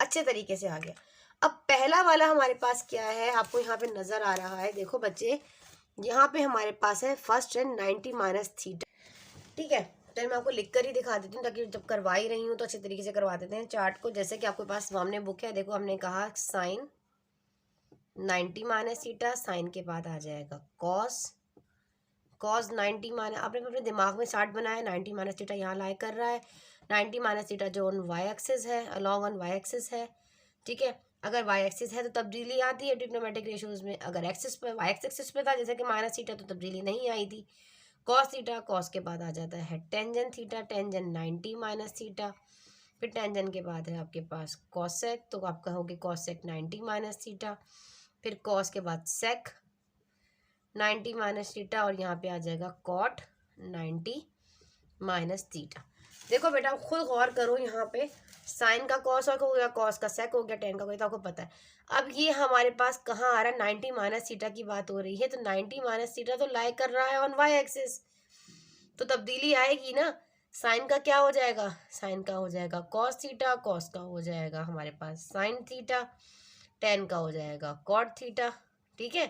अच्छे तरीके से आ गया। अब पहला वाला हमारे पास क्या है, आपको यहाँ पे नजर आ रहा है, देखो बच्चे, यहाँ पे हमारे पास है फर्स्ट है 90 माइनस थीटा, ठीक है। तो मैं आपको लिख कर ही दिखा देती हूँ ताकि जब करवा ही रही हूँ तो अच्छे तरीके से करवा देते हैं चार्ट को। जैसे कि आपके पास सामने बुक है, देखो हमने कहा साइन 90 माइनस थीटा, साइन के बाद आ जाएगा कॉस, कॉस 90 माइनस, आपने अपने दिमाग में चार्ट बनाया, 90 माइनस थीटा यहाँ लाई कर रहा है, 90 माइनस थीटा जो ऑन वाई एक्सिस है, अलॉन्ग ऑन वाई एक्सिस है, ठीक है। अगर वाई एक्सिस है तो तब्दीली आती है ट्रिग्नोमेट्रिक रेशियोज में, अगर एक्सिस पे वाई एक्सिस पे था जैसे कि माइनस थीटा तो तब्दीली नहीं आई थी। कॉस थीटा, कॉस के बाद आ जाता है tangent theta, tangent 90 minus theta, फिर टेंजन के बाद है आपके पास कॉसेक, तो आप कहोगे कॉसेक 90 माइनस थीटा, फिर कॉस के बाद सेक 90 माइनस थीटा, और यहाँ पे आ जाएगा कॉट 90 माइनस थीटा। देखो बेटा खुद गौर करो, यहाँ पे साइन का कॉस हो गया, कॉस का सेक हो गया, टेन का, तो आपको पता है। अब ये हमारे पास कहाँ आ रहा है, 90 माइनस थीटा की बात हो रही है, तो 90 माइनस थीटा तो लाई कर रहा है ऑन वाई एक्सिस, तो तब्दीली आएगी ना। साइन का क्या हो जाएगा, साइन का हो जाएगा कॉस थीटा, कॉस का हो जाएगा हमारे पास साइन थीटा, टेन का हो जाएगा कॉट थीटा, ठीक है।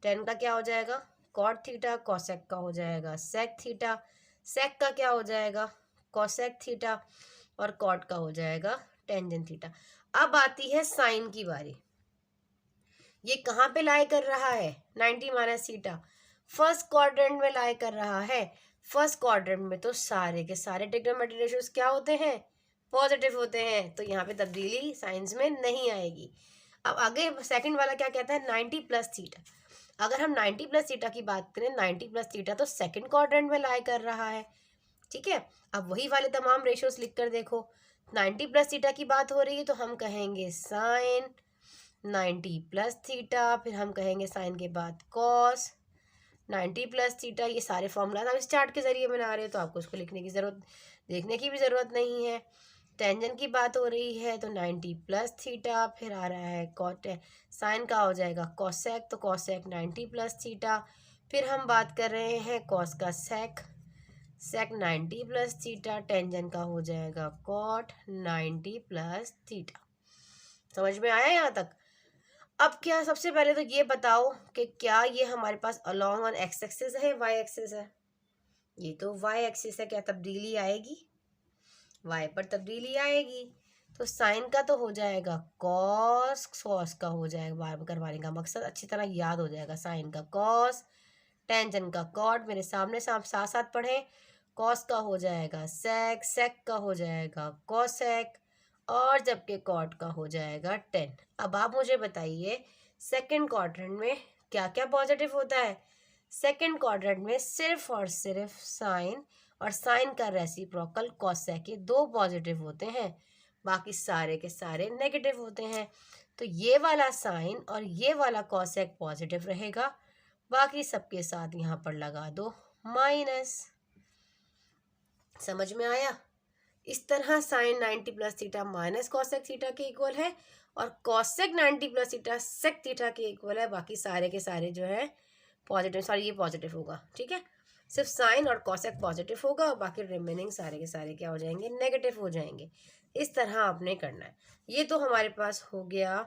टेन का क्या हो जाएगा कॉट थीटा, कॉसेक का हो जाएगा सेक थीटा, सेक का क्या हो जाएगा कॉसेक थीटा, और कॉट का हो जाएगा टेंजेंट थीटा। अब आती है साइन की बारी, ये कहाँ पे लाई कर रहा है 90 माइनस थीटा, फर्स्ट क्वाड्रेंट में लाई कर रहा है। फर्स्ट क्वाड्रेंट में तो सारे के सारे ट्रिग्नोमेट्रिक रेशियोज क्या होते हैं, पॉजिटिव होते हैं, तो यहाँ पे तब्दीली साइंस में नहीं आएगी। अब आगे सेकंड वाला क्या कहता है 90 प्लस थीटा, अगर हम 90 प्लस थीटा की बात करें, 90 प्लस थीटा तो सेकंड क्वाड्रेंट में लाई कर रहा है, ठीक है। अब वही वाले तमाम रेशियोज लिख कर देखो, 90 प्लस थीटा की बात हो रही है तो हम कहेंगे साइन 90 प्लस थीटा, फिर हम कहेंगे साइन के बाद कॉस 90 प्लस थीटा। ये सारे फॉर्मूला हम इस चार्ट के जरिए बना रहे हैं तो आपको उसको लिखने की ज़रूरत, देखने की भी ज़रूरत नहीं है। टेंजेंट की बात हो रही है तो 90 प्लस थीटा, फिर आ रहा है कॉट, साइन का हो जाएगा कॉसेक, तो कॉसेक 90 प्लस थीटा, फिर हम बात कर रहे हैं कॉस का सेक, सेक 90 प्लस थीटा, टेंजेंट का हो जाएगा कॉट 90 प्लस थीटा। समझ में आया यहाँ तक। अब क्या, सबसे पहले तो ये बताओ कि क्या ये हमारे पास अलॉन्ग ऑन एक्स एक्सिस है वाई एक्सिस है, ये तो वाई एक्सिस है, क्या तब्दीली आएगी, वाई पर तब्दीली आएगी, तो साइन का तो हो जाएगा कॉस, कॉस का हो जाएगा, बार बार करवाने का मकसद अच्छी तरह याद हो जाएगा, साइन का कॉस, टेंजेंट का कॉट, मेरे सामने साथ साथ पढ़े, कॉस का हो जाएगा सेक, सेक का हो जाएगा कॉसेक, और जबकि कॉट का हो जाएगा टेन। अब आप मुझे बताइए सेकंड क्वाड्रेंट में क्या क्या पॉजिटिव होता है, सेकंड क्वाड्रेंट में सिर्फ और सिर्फ साइन और साइन का रेसिप्रोकल कॉसेक, ये दो पॉजिटिव होते हैं, बाकी सारे के सारे नेगेटिव होते हैं। तो ये वाला साइन और ये वाला कॉसेक पॉजिटिव रहेगा, बाकी सबके साथ यहाँ पर लगा दो माइनस। समझ में आया। इस तरह sine 90 plus theta minus cosec theta के इक्वल है, और cosec 90 plus theta sec theta के इक्वल है, बाकी सारे के सारे जो है पॉजिटिव, सॉरी ये पॉजिटिव होगा, ठीक है। सिर्फ साइन और कॉसेक पॉजिटिव होगा और बाकी रिमेनिंग सारे के सारे क्या हो जाएंगे, नेगेटिव हो जाएंगे। इस तरह आपने करना है। ये तो हमारे पास हो गया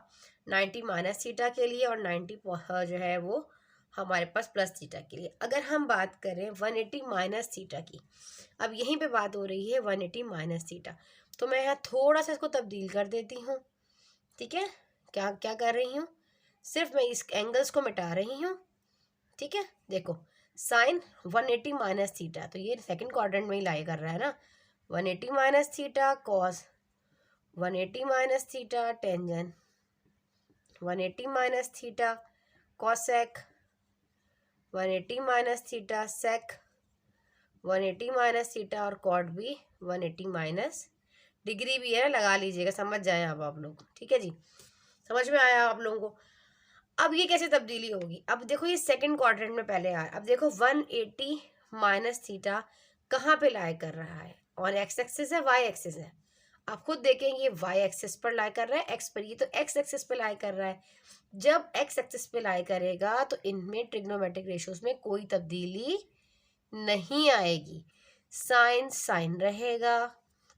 90 माइनस थीटा के लिए, और 90 जो है वो हमारे पास प्लस थीटा के लिए। अगर हम बात करें 180 माइनस थीटा की, अब यहीं पे बात हो रही है 180 माइनस थीटा, तो मैं यहाँ थोड़ा सा इसको तब्दील कर देती हूँ, ठीक है। क्या क्या कर रही हूँ, सिर्फ मैं इस एंगल्स को मिटा रही हूँ, ठीक है। देखो साइन 180 माइनस थीटा, तो ये सेकंड क्वाड्रेंट में ही लाई कर रहा है ना, 180 minus theta cos 180 minus theta tangent, 180 minus theta cosec, 180 minus theta sec, 180 minus theta और कॉट भी 180 माइनस डिग्री भी है, लगा लीजिएगा, समझ जाए अब आप लोग। ठीक है जी, समझ में आया आप लोगों को। अब ये कैसे तब्दीली होगी, अब देखो ये सेकंड क्वाड्रेंट में पहले आया, अब देखो 180 माइनस थीटा कहाँ पे लाई कर रहा है, और एक्स एक्सिस है वाई एक्सिस है, आप खुद देखेंगे ये वाई एक्सिस पर लाई कर रहा है एक्स पर, ये तो एक्स एक्सिस पे लाई कर रहा है। जब एक्स एक्सिस पे लाई करेगा तो इनमें ट्रिग्नोमेट्रिक रेशियोज में कोई तब्दीली नहीं आएगी। साइन साइन रहेगा,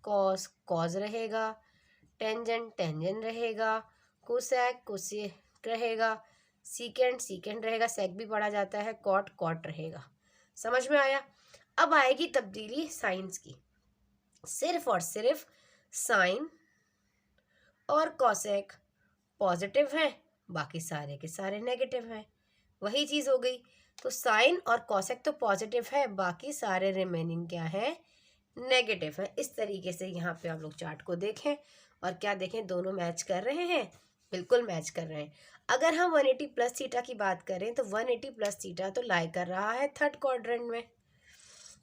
कॉस कॉस रहेगा, टेंजेंट टेंजेंट रहेगा, कोसेक कोसेक रहेगा, सीकेंड सीकेंड रहेगा, सेक भी पढ़ा जाता है, कॉट कॉट रहेगा। समझ में आया। अब आएगी तब्दीली साइंस की, सिर्फ और सिर्फ साइन और कॉसेक पॉजिटिव हैं, बाकी सारे के सारे नेगेटिव हैं, वही चीज़ हो गई। तो साइन और कॉसेक तो पॉजिटिव है, बाकी सारे रिमेनिंग क्या है, नेगेटिव है। इस तरीके से यहाँ पे आप लोग चार्ट को देखें और क्या देखें, दोनों मैच कर रहे हैं, बिल्कुल मैच कर रहे हैं। अगर हम 180 प्लस थीटा की बात करें तो 180 प्लस थीटा तो लाई कर रहा है थर्ड क्वाड्रेंट में,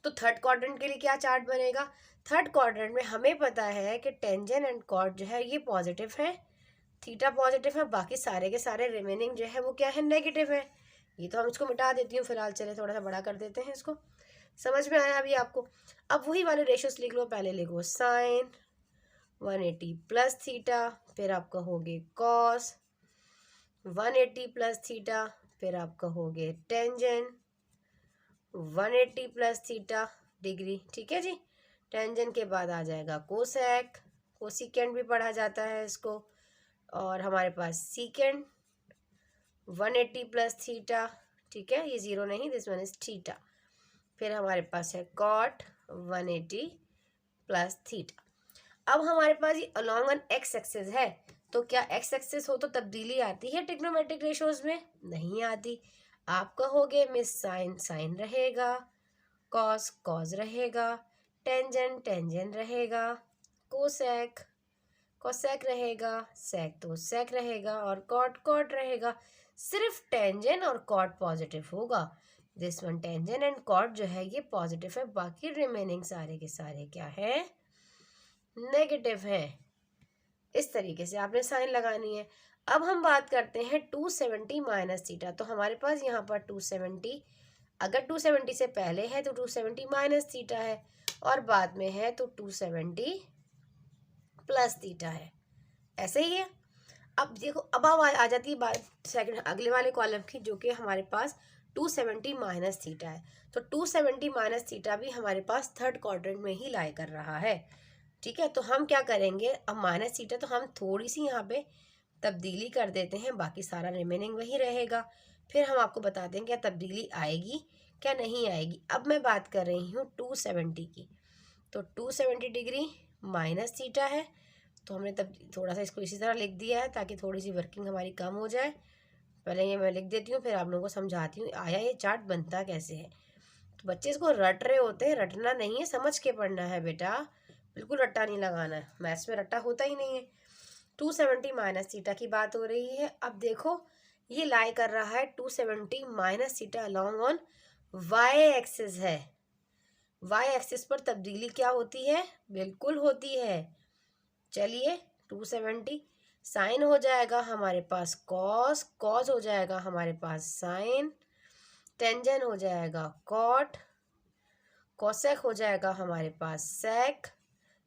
तो थर्ड क्वाड्रेंट के लिए क्या चार्ट बनेगा, थर्ड क्वाड्रेंट में हमें पता है कि टेंजेंट एंड कॉट जो है ये पॉजिटिव है, थीटा पॉजिटिव है, बाकी सारे के सारे रिमेनिंग जो है वो क्या है, नेगेटिव है। ये तो हम इसको मिटा देती हूँ फिलहाल, चले थोड़ा सा बड़ा कर देते हैं इसको। समझ में आया अभी आपको। अब वही वाले रेशियोस लिख लो, पहले लिखो साइन 180 प्लस थीटा, फिर आप कहोगे कॉस 180 प्लस थीटा, फिर आप कहोगे टेंजेंट 180 प्लस थीटा डिग्री। ठीक है जी, टेंजेंट के बाद आ जाएगा कोसेक, कोसिकेंड भी पढ़ा जाता है इसको, और हमारे पास सीकेंड 180 प्लस थीटा, ठीक है, ये जीरो नहीं, दिस वन इज थीटा। फिर हमारे पास है कॉट 180 प्लस थीटा। अब हमारे पास ये अलोंग एन एक्स एक्सिस है, तो क्या एक्स एक्सिस हो तो तब्दीली आती है ट्रिग्नोमेट्रिक रेशियोज में, नहीं आती। आप कहोगे मिस साइन साइन रहेगा, कॉस कॉस रहेगा, टेंजेंट टेंजेंट रहेगा, कोसेक कोसेक रहेगा, सेक तो सेक रहेगा, और कॉट कॉट रहेगा। सिर्फ टेंजेंट और कॉट पॉजिटिव होगा, this one tangent and cot जो है ये पॉजिटिव है, बाकी रिमेनिंग सारे के सारे क्या है, नेगेटिव है। इस तरीके से आपने साइन लगानी है। अब हम बात करते हैं 270 माइनस थीटा, तो हमारे पास यहाँ पर 270, अगर 270 से पहले है तो 270 माइनस थीटा है, और बाद में है तो 270 प्लस थीटा है, ऐसे ही है। अब देखो, अब आ जाती है बात सेकंड अगले वाले कॉलम की, जो कि हमारे पास 270 माइनस थीटा है। तो 270 माइनस थीटा भी हमारे पास थर्ड क्वाड्रेंट में ही लाई कर रहा है। ठीक है, तो हम क्या करेंगे, अब माइनस थीटा तो हम थोड़ी सी यहाँ पे तब्दीली कर देते हैं, बाकी सारा रिमेनिंग वही रहेगा। फिर हम आपको बता दें क्या तब्दीली आएगी क्या नहीं आएगी। अब मैं बात कर रही हूँ 270 की, तो 270 डिग्री माइनस थीटा है, तो हमने तब थोड़ा सा इसको इसी तरह लिख दिया है ताकि थोड़ी सी वर्किंग हमारी कम हो जाए। पहले ये मैं लिख देती हूँ, फिर आप लोगों को समझाती हूँ आया ये चार्ट बनता कैसे है। तो बच्चे इसको रट रहे होते हैं, रटना नहीं है, समझ के पढ़ना है बेटा, बिल्कुल रट्टा नहीं लगाना है, मैथ्स में रट्टा होता ही नहीं है। 270 माइनस थीटा की बात हो रही है। अब देखो ये लाई कर रहा है 270 minus theta along on Y axis है, वाई एक्सिस पर तब्दीली क्या होती है, बिल्कुल होती है। चलिए 270 साइन हो जाएगा हमारे पास कॉस, कॉस हो जाएगा हमारे पास साइन, टेंजेंट हो जाएगा कॉट, कोसेक हो जाएगा हमारे पास सेक,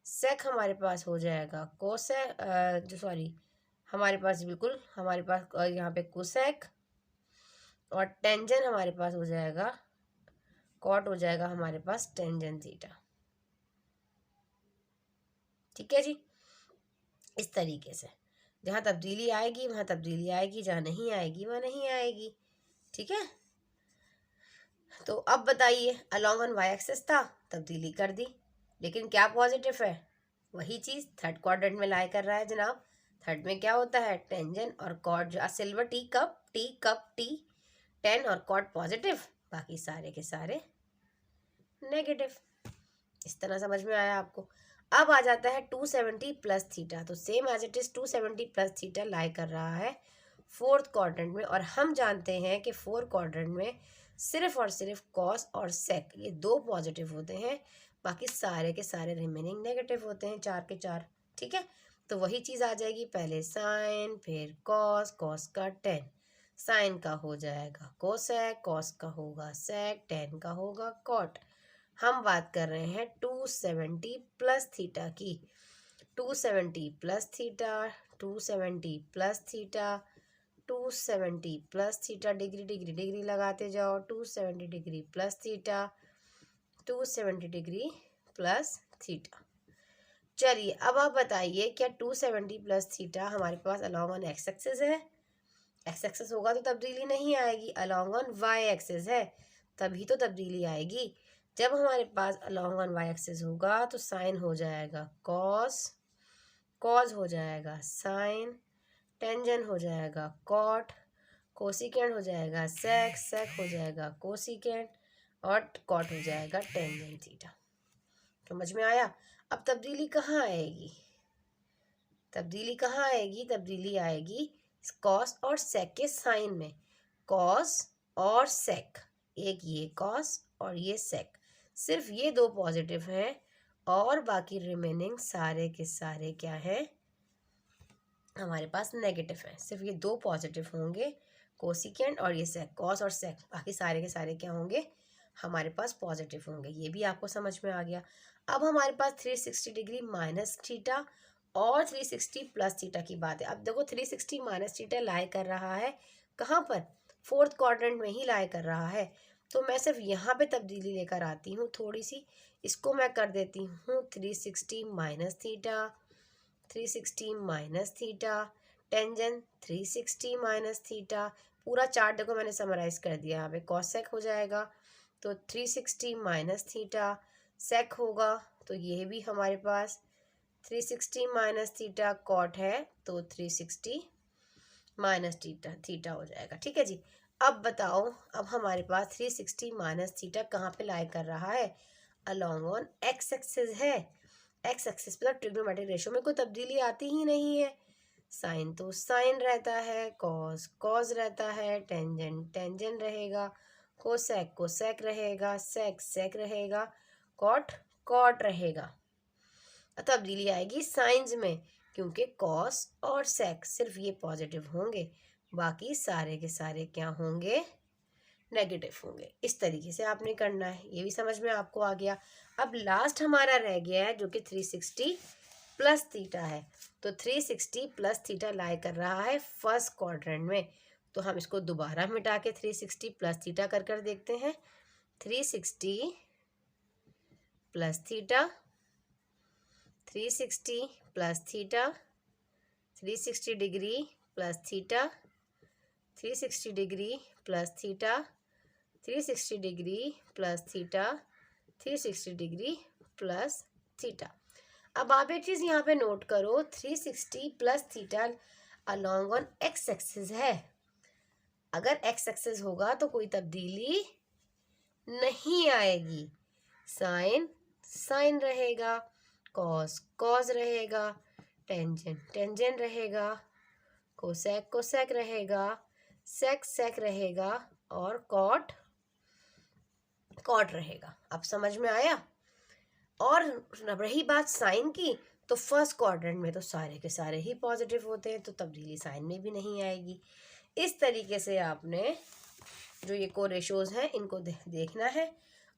सेक हमारे पास हो जाएगा कोसेक, जो सॉरी हमारे पास बिल्कुल हमारे पास यहाँ पे कोसेक, और टेंजेंट हमारे पास हो जाएगा कॉट, हो जाएगा हमारे पास टेंजेंट थीटा। ठीक है जी, इस तरीके से जहाँ तब्दीली आएगी वहाँ तब्दीली आएगी, जहाँ नहीं आएगी वहाँ नहीं आएगी। ठीक है, तो अब बताइए, अलॉन्ग ऑन वाई एक्सिस था, तब्दीली कर दी, लेकिन क्या पॉजिटिव है, वही चीज़ थर्ड क्वाड्रेंट में लाई कर रहा है जनाब। थर्ड में क्या होता है, टेंजेंट और कॉट, जो silver tea cup T ten और कॉट पॉजिटिव, बाकी सारे के सारे नेगेटिव। इस तरह समझ में आया आपको। अब आ जाता है 270 प्लस थीटा, तो same as it is 270 plus theta lie कर रहा है फोर्थ क्वाड्रेंट में, और हम जानते हैं कि फोर्थ क्वाड्रेंट में सिर्फ और सिर्फ कॉस और सेक ये दो पॉजिटिव होते हैं, बाकी सारे के सारे रिमेनिंग नेगेटिव होते हैं, चार के चार। ठीक है, तो वही चीज़ आ जाएगी, पहले साइन फिर कॉस, कॉस का टेन, साइन का हो जाएगा कोसेक, कॉस का होगा सेक, टेन का होगा कॉट। हम बात कर रहे हैं 270 प्लस थीटा की, 270 plus theta, 270 plus theta, 270 plus theta, degree degree degree लगाते जाओ, 270 degree plus theta, 270 degree plus theta. चलिए अब आप बताइए, क्या 270 प्लस थीटा हमारे पास अलॉन्ग ऑन एक्स एक्सिस है? एक्स एक्सिस होगा तो तब्दीली नहीं आएगी, अलॉन्ग ऑन वाई एक्सिस है तभी तो तब्दीली आएगी। जब हमारे पास अलॉन्ग ऑन वाई एक्सिस होगा तो साइन हो जाएगा कॉस, कॉस हो जाएगा साइन, टेंजन हो जाएगा कॉट, कोसिकेंट हो जाएगा सेक, सेक हो जाएगा कोसिकेंट, और कॉट हो जाएगा टेंजन थीटा। समझ में आया? अब तब्दीली कहाँ आएगी? तब्दीली कहाँ आएगी? तब्दीली आएगी कॉस और सेक के साइन में। कॉस और सेक, एक ये कॉस और ये सेक, सिर्फ ये दो पॉजिटिव हैं और बाकी रिमेनिंग सारे के सारे क्या है हमारे पास नेगेटिव है। सिर्फ ये दो पॉजिटिव होंगे, कोसिकेंट और ये सेक, कॉस और सेक, बाकी सारे के सारे क्या होंगे हमारे पास पॉजिटिव होंगे। ये भी आपको समझ में आ गया। अब हमारे पास 360 डिग्री माइनस थीटा और 360 प्लस थीटा की बात है। अब देखो 360 माइनस थीटा लाई कर रहा है कहाँ पर? फोर्थ क्वाड्रेंट में ही लाई कर रहा है, तो मैं सिर्फ यहाँ पे तब्दीली लेकर आती हूँ थोड़ी सी, इसको मैं कर देती हूँ 360 minus theta, 360 minus theta, tangent 360 minus theta. पूरा चार्ट देखो मैंने समराइज कर दिया, यहाँ पे कॉसेक हो जाएगा तो 360 माइनस थीटा, सेक होगा तो ये भी हमारे पास 360 माइनस थीटा, कॉट है तो 360 माइनस थीटा थीटा हो जाएगा। ठीक है जी। अब बताओ, अब हमारे पास 360 माइनस थीटा कहाँ पे लाई कर रहा है? अलॉन्ग ऑन एक्स एक्सिस है। एक्स एक्सिस पर ट्रिग्नोमेट्रिक रेशियो में कोई तब्दीली आती ही नहीं है। साइन तो साइन रहता है, कॉस कॉस रहता है, टेंजेंट टेंजेंट रहेगा, कोसेक कोसेक रहेगा, सेक सेक रहेगा, कॉट कॉट रहेगा। तब्दीली आएगी साइंस में, क्योंकि कॉस और सेक सिर्फ ये पॉजिटिव होंगे, बाकी सारे के सारे क्या होंगे नेगेटिव होंगे। इस तरीके से आपने करना है, ये भी समझ में आपको आ गया। अब लास्ट हमारा रह गया है जो कि 360 प्लस थीटा है, तो 360 प्लस थीटा लाई कर रहा है फर्स्ट क्वाड्रेंट में, तो हम इसको दोबारा मिटा के 360 प्लस थीटा कर देखते हैं। 360 plus theta, 360 plus theta, 360 degree plus theta, 360 degree plus theta, 360 degree plus theta, 360 degree plus theta. अब आप एक चीज़ यहाँ पे नोट करो, 360 plus theta along on x axis है। अगर एक्स एक्सिस होगा तो कोई तब्दीली नहीं आएगी, साइन साइन रहेगा, कॉस कॉस रहेगा, टेंजेंट टेंजेंट रहेगा, कोसेक कोसेक रहेगा, सेक सेक रहेगा, और कॉट कॉट रहेगा। अब समझ में आया? और रही बात साइन की, तो फर्स्ट क्वाड्रेंट में तो सारे के सारे ही पॉजिटिव होते हैं, तो तब्दीली साइन में भी नहीं आएगी। इस तरीके से आपने जो ये को रेशोज हैं इनको देखना है,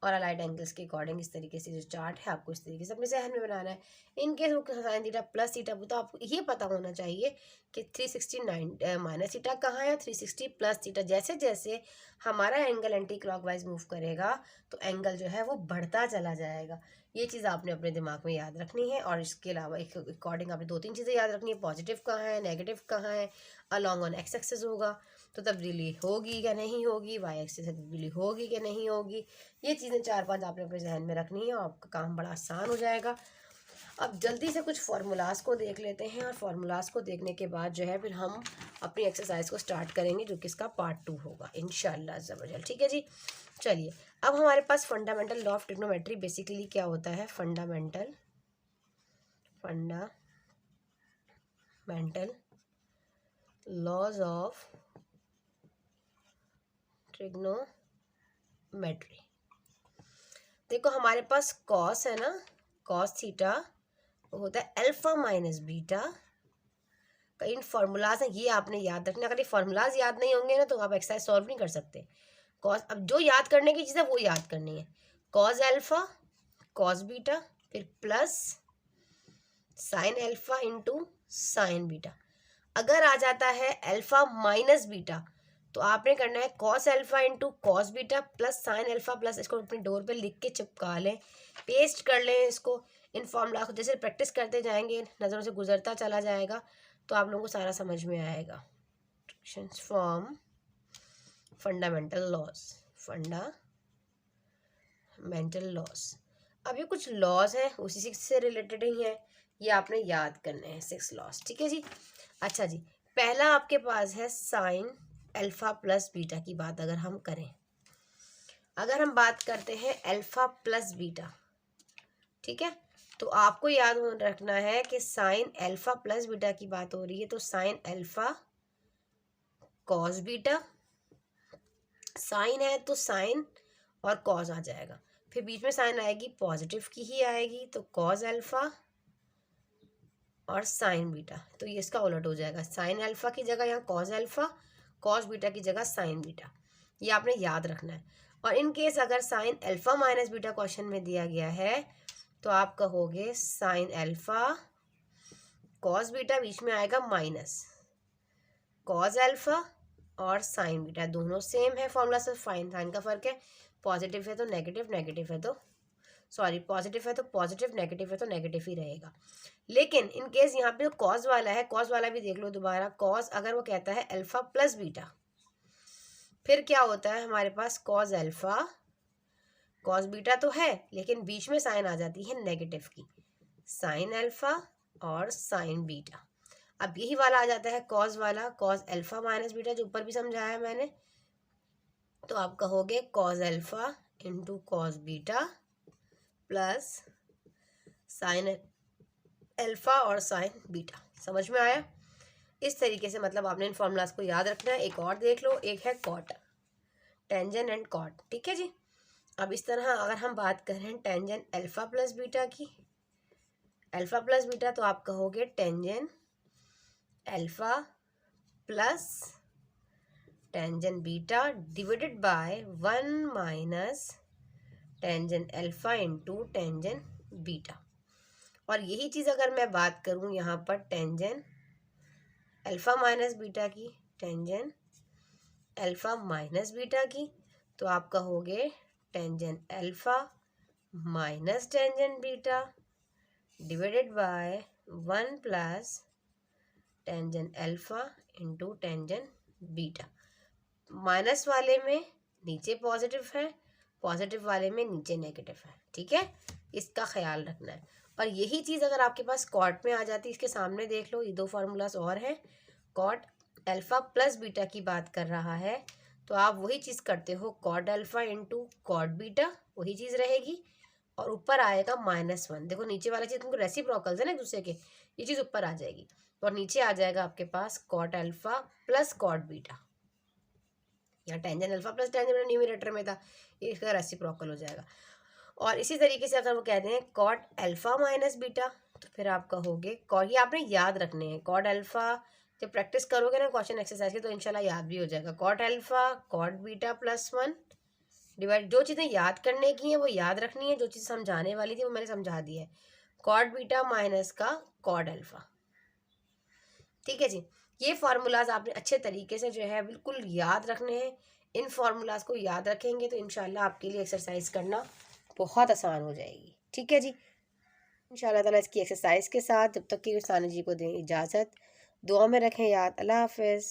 और अलाइड एंगल्स के अकॉर्डिंग इस तरीके से जो चार्ट है आपको इस तरीके से अपने जहन में बनाना है। इनकेस वो साइन थीटा प्लस थीटा, तो आपको ये पता होना चाहिए कि 360 माइनस थीटा कहाँ है, 360 प्लस थीटा। जैसे जैसे हमारा एंगल एंटी क्लॉकवाइज मूव करेगा तो एंगल जो है वो बढ़ता चला जाएगा। ये चीज़ आपने अपने दिमाग में याद रखनी है, और इसके अलावा एक अकॉर्डिंग आपने दो तीन चीज़ें याद रखनी है, पॉजिटिव कहाँ है, नेगेटिव कहाँ है, अलॉन्ग ऑन एक्स एक्सिस होगा तो तब्दीली होगी या नहीं होगी, वाई एक्सिस से तब्दीली होगी या नहीं होगी। ये चीज़ें चार पांच आपने अपने जहन में रखनी है और आपका काम बड़ा आसान हो जाएगा। अब जल्दी से कुछ फार्मूलाज को देख लेते हैं, और फार्मूलाज को देखने के बाद जो है फिर हम अपनी एक्सरसाइज को स्टार्ट करेंगे, जो कि इसका पार्ट 2 होगा इंशाल्लाह ज़बरदस्त। ठीक है जी। चलिए, अब हमारे पास fundamental law of trigonometry basically क्या होता है? Fundamental fundamental laws of trigonometry. देखो हमारे पास कॉस है ना, कॉस थीटा होता है अल्फा माइनस बीटा। कई फार्मूलाज हैं, ये आपने याद रखना। अगर ये फार्मूलाज याद नहीं होंगे ना तो आप एक्सरसाइज सॉल्व नहीं कर सकते। कॉस, अब जो याद करने की चीज़ है वो याद करनी है। कॉस अल्फा कॉस बीटा, फिर plus sine alpha into sine beta. अगर आ जाता है अल्फा माइनस बीटा तो आपने करना है cos alpha into cos beta plus sine alpha plus, इसको अपने डोर पे लिख के चिपका लें, पेस्ट कर लें इसको। इन फॉर्मूला को जैसे प्रैक्टिस करते जाएंगे, नज़रों से गुजरता चला जाएगा तो आप लोगों को सारा समझ में आएगा। From fundamental laws, fundamental laws. अब ये कुछ लॉज हैं उसी से रिलेटेड ही हैं, ये आपने याद करने हैं 6 लॉज। ठीक है जी। अच्छा जी, पहला आपके पास है साइन अल्फा प्लस बीटा की बात अगर हम करें, अगर हम बात करते हैं अल्फा प्लस बीटा, ठीक है, तो आपको याद रखना है कि साइन अल्फा प्लस बीटा की बात हो रही है तो sine alpha cos beta, sine है तो साइन और कॉस आ जाएगा, फिर बीच में साइन आएगी पॉजिटिव की ही आएगी तो कॉस अल्फा और साइन बीटा। तो ये इसका उलट हो जाएगा, साइन अल्फा की जगह यहाँ कॉस अल्फा, कॉस बीटा की जगह साइन बीटा। ये आपने याद रखना है। और इन केस अगर sine alpha minus beta question में दिया गया है तो आप कहोगे साइन अल्फा कॉस बीटा, बीच में आएगा माइनस कॉस अल्फा और साइन बीटा, दोनों सेम है फॉर्मूला, से फाइन साइन का फर्क है। पॉजिटिव है तो नेगेटिव, नेगेटिव है तो सॉरी पॉजिटिव है तो पॉजिटिव, नेगेटिव है तो नेगेटिव ही रहेगा। लेकिन इन केस यहाँ पे कॉस वाला है, कॉस वाला भी देख लो दोबारा, कॉस अगर वो कहता है अल्फा प्लस बीटा, फिर क्या होता है हमारे पास कॉस अल्फा कॉस बीटा तो है लेकिन बीच में साइन आ जाती है नेगेटिव की, साइन अल्फा और साइन बीटा। अब यही वाला आ जाता है कॉस वाला, कॉस अल्फा माइनस बीटा, जो ऊपर भी समझाया मैंने, तो आप कहोगे cos alpha into cos beta plus sine alpha और साइन बीटा। समझ में आया? इस तरीके से मतलब आपने इन फॉर्मूलाज को याद रखना है। एक और देख लो, एक है कॉट, टेंजेंट एंड कॉट। ठीक है जी। अब इस तरह अगर हम बात करें टेंजेंट अल्फा प्लस बीटा की, अल्फा प्लस बीटा, तो आप कहोगे tangent alpha plus tangent beta divided by 1 minus tangent alpha into tangent beta. और यही चीज़ अगर मैं बात करूँ यहाँ पर टेंजेंट अल्फा माइनस बीटा की, टेंजेंट अल्फा माइनस बीटा की, तो आप कहोगे tangent alpha minus tangent beta divided by 1 plus tangent alpha into tangent beta. Minus वाले में नीचे पॉजिटिव है, पॉजिटिव वाले में नीचे नेगेटिव है। ठीक है, इसका ख्याल रखना है। और यही चीज़ अगर आपके पास कॉट में आ जाती है, इसके सामने देख लो, ये 2 फार्मूलाज और हैं। कॉट अल्फा प्लस बीटा की बात कर रहा है तो आप वही चीज़ करते हो, cot alpha into cot beta, वही चीज़ रहेगी और ऊपर आएगा -1। देखो नीचे वाला चीज़ तुमको रेसिप्रोकल्स है ना एक दूसरे के, ये चीज़ ऊपर आ जाएगी और नीचे आ जाएगा आपके पास cot alpha plus cot beta. यहाँ tangent alpha plus tangent numerator में था, ये इसका रेसिप्रोकल हो जाएगा। और इसी तरीके से अगर वो कहते हैं कॉट अल्फा माइनस बीटा, तो फिर आप कहोगे कॉट, ये आपने याद रखने हैं, कॉट अल्फा जब प्रैक्टिस करोगे ना क्वेश्चन एक्सरसाइज के तो इंशाल्लाह याद भी हो जाएगा। Cot alpha cot beta plus 1 divide, जो चीज़ें याद करने की हैं वो याद रखनी है, जो चीज़ समझाने वाली थी वो मैंने समझा दी है। कॉट बीटा माइनस का कॉट अल्फा। ठीक है जी। ये फार्मूलाज आपने अच्छे तरीके से जो है बिल्कुल याद रखने हैं। इन फार्मूलाज को याद रखेंगे तो इंशाल्लाह आपके लिए एक्सरसाइज करना बहुत आसान हो जाएगी। ठीक है जी। इंशाल्लाह ताला इसकी एक्सरसाइज के साथ जब तक कि सानी जी को दें इजाज़त, दुआ में रखें याद। अल्लाह हाफ़िज़।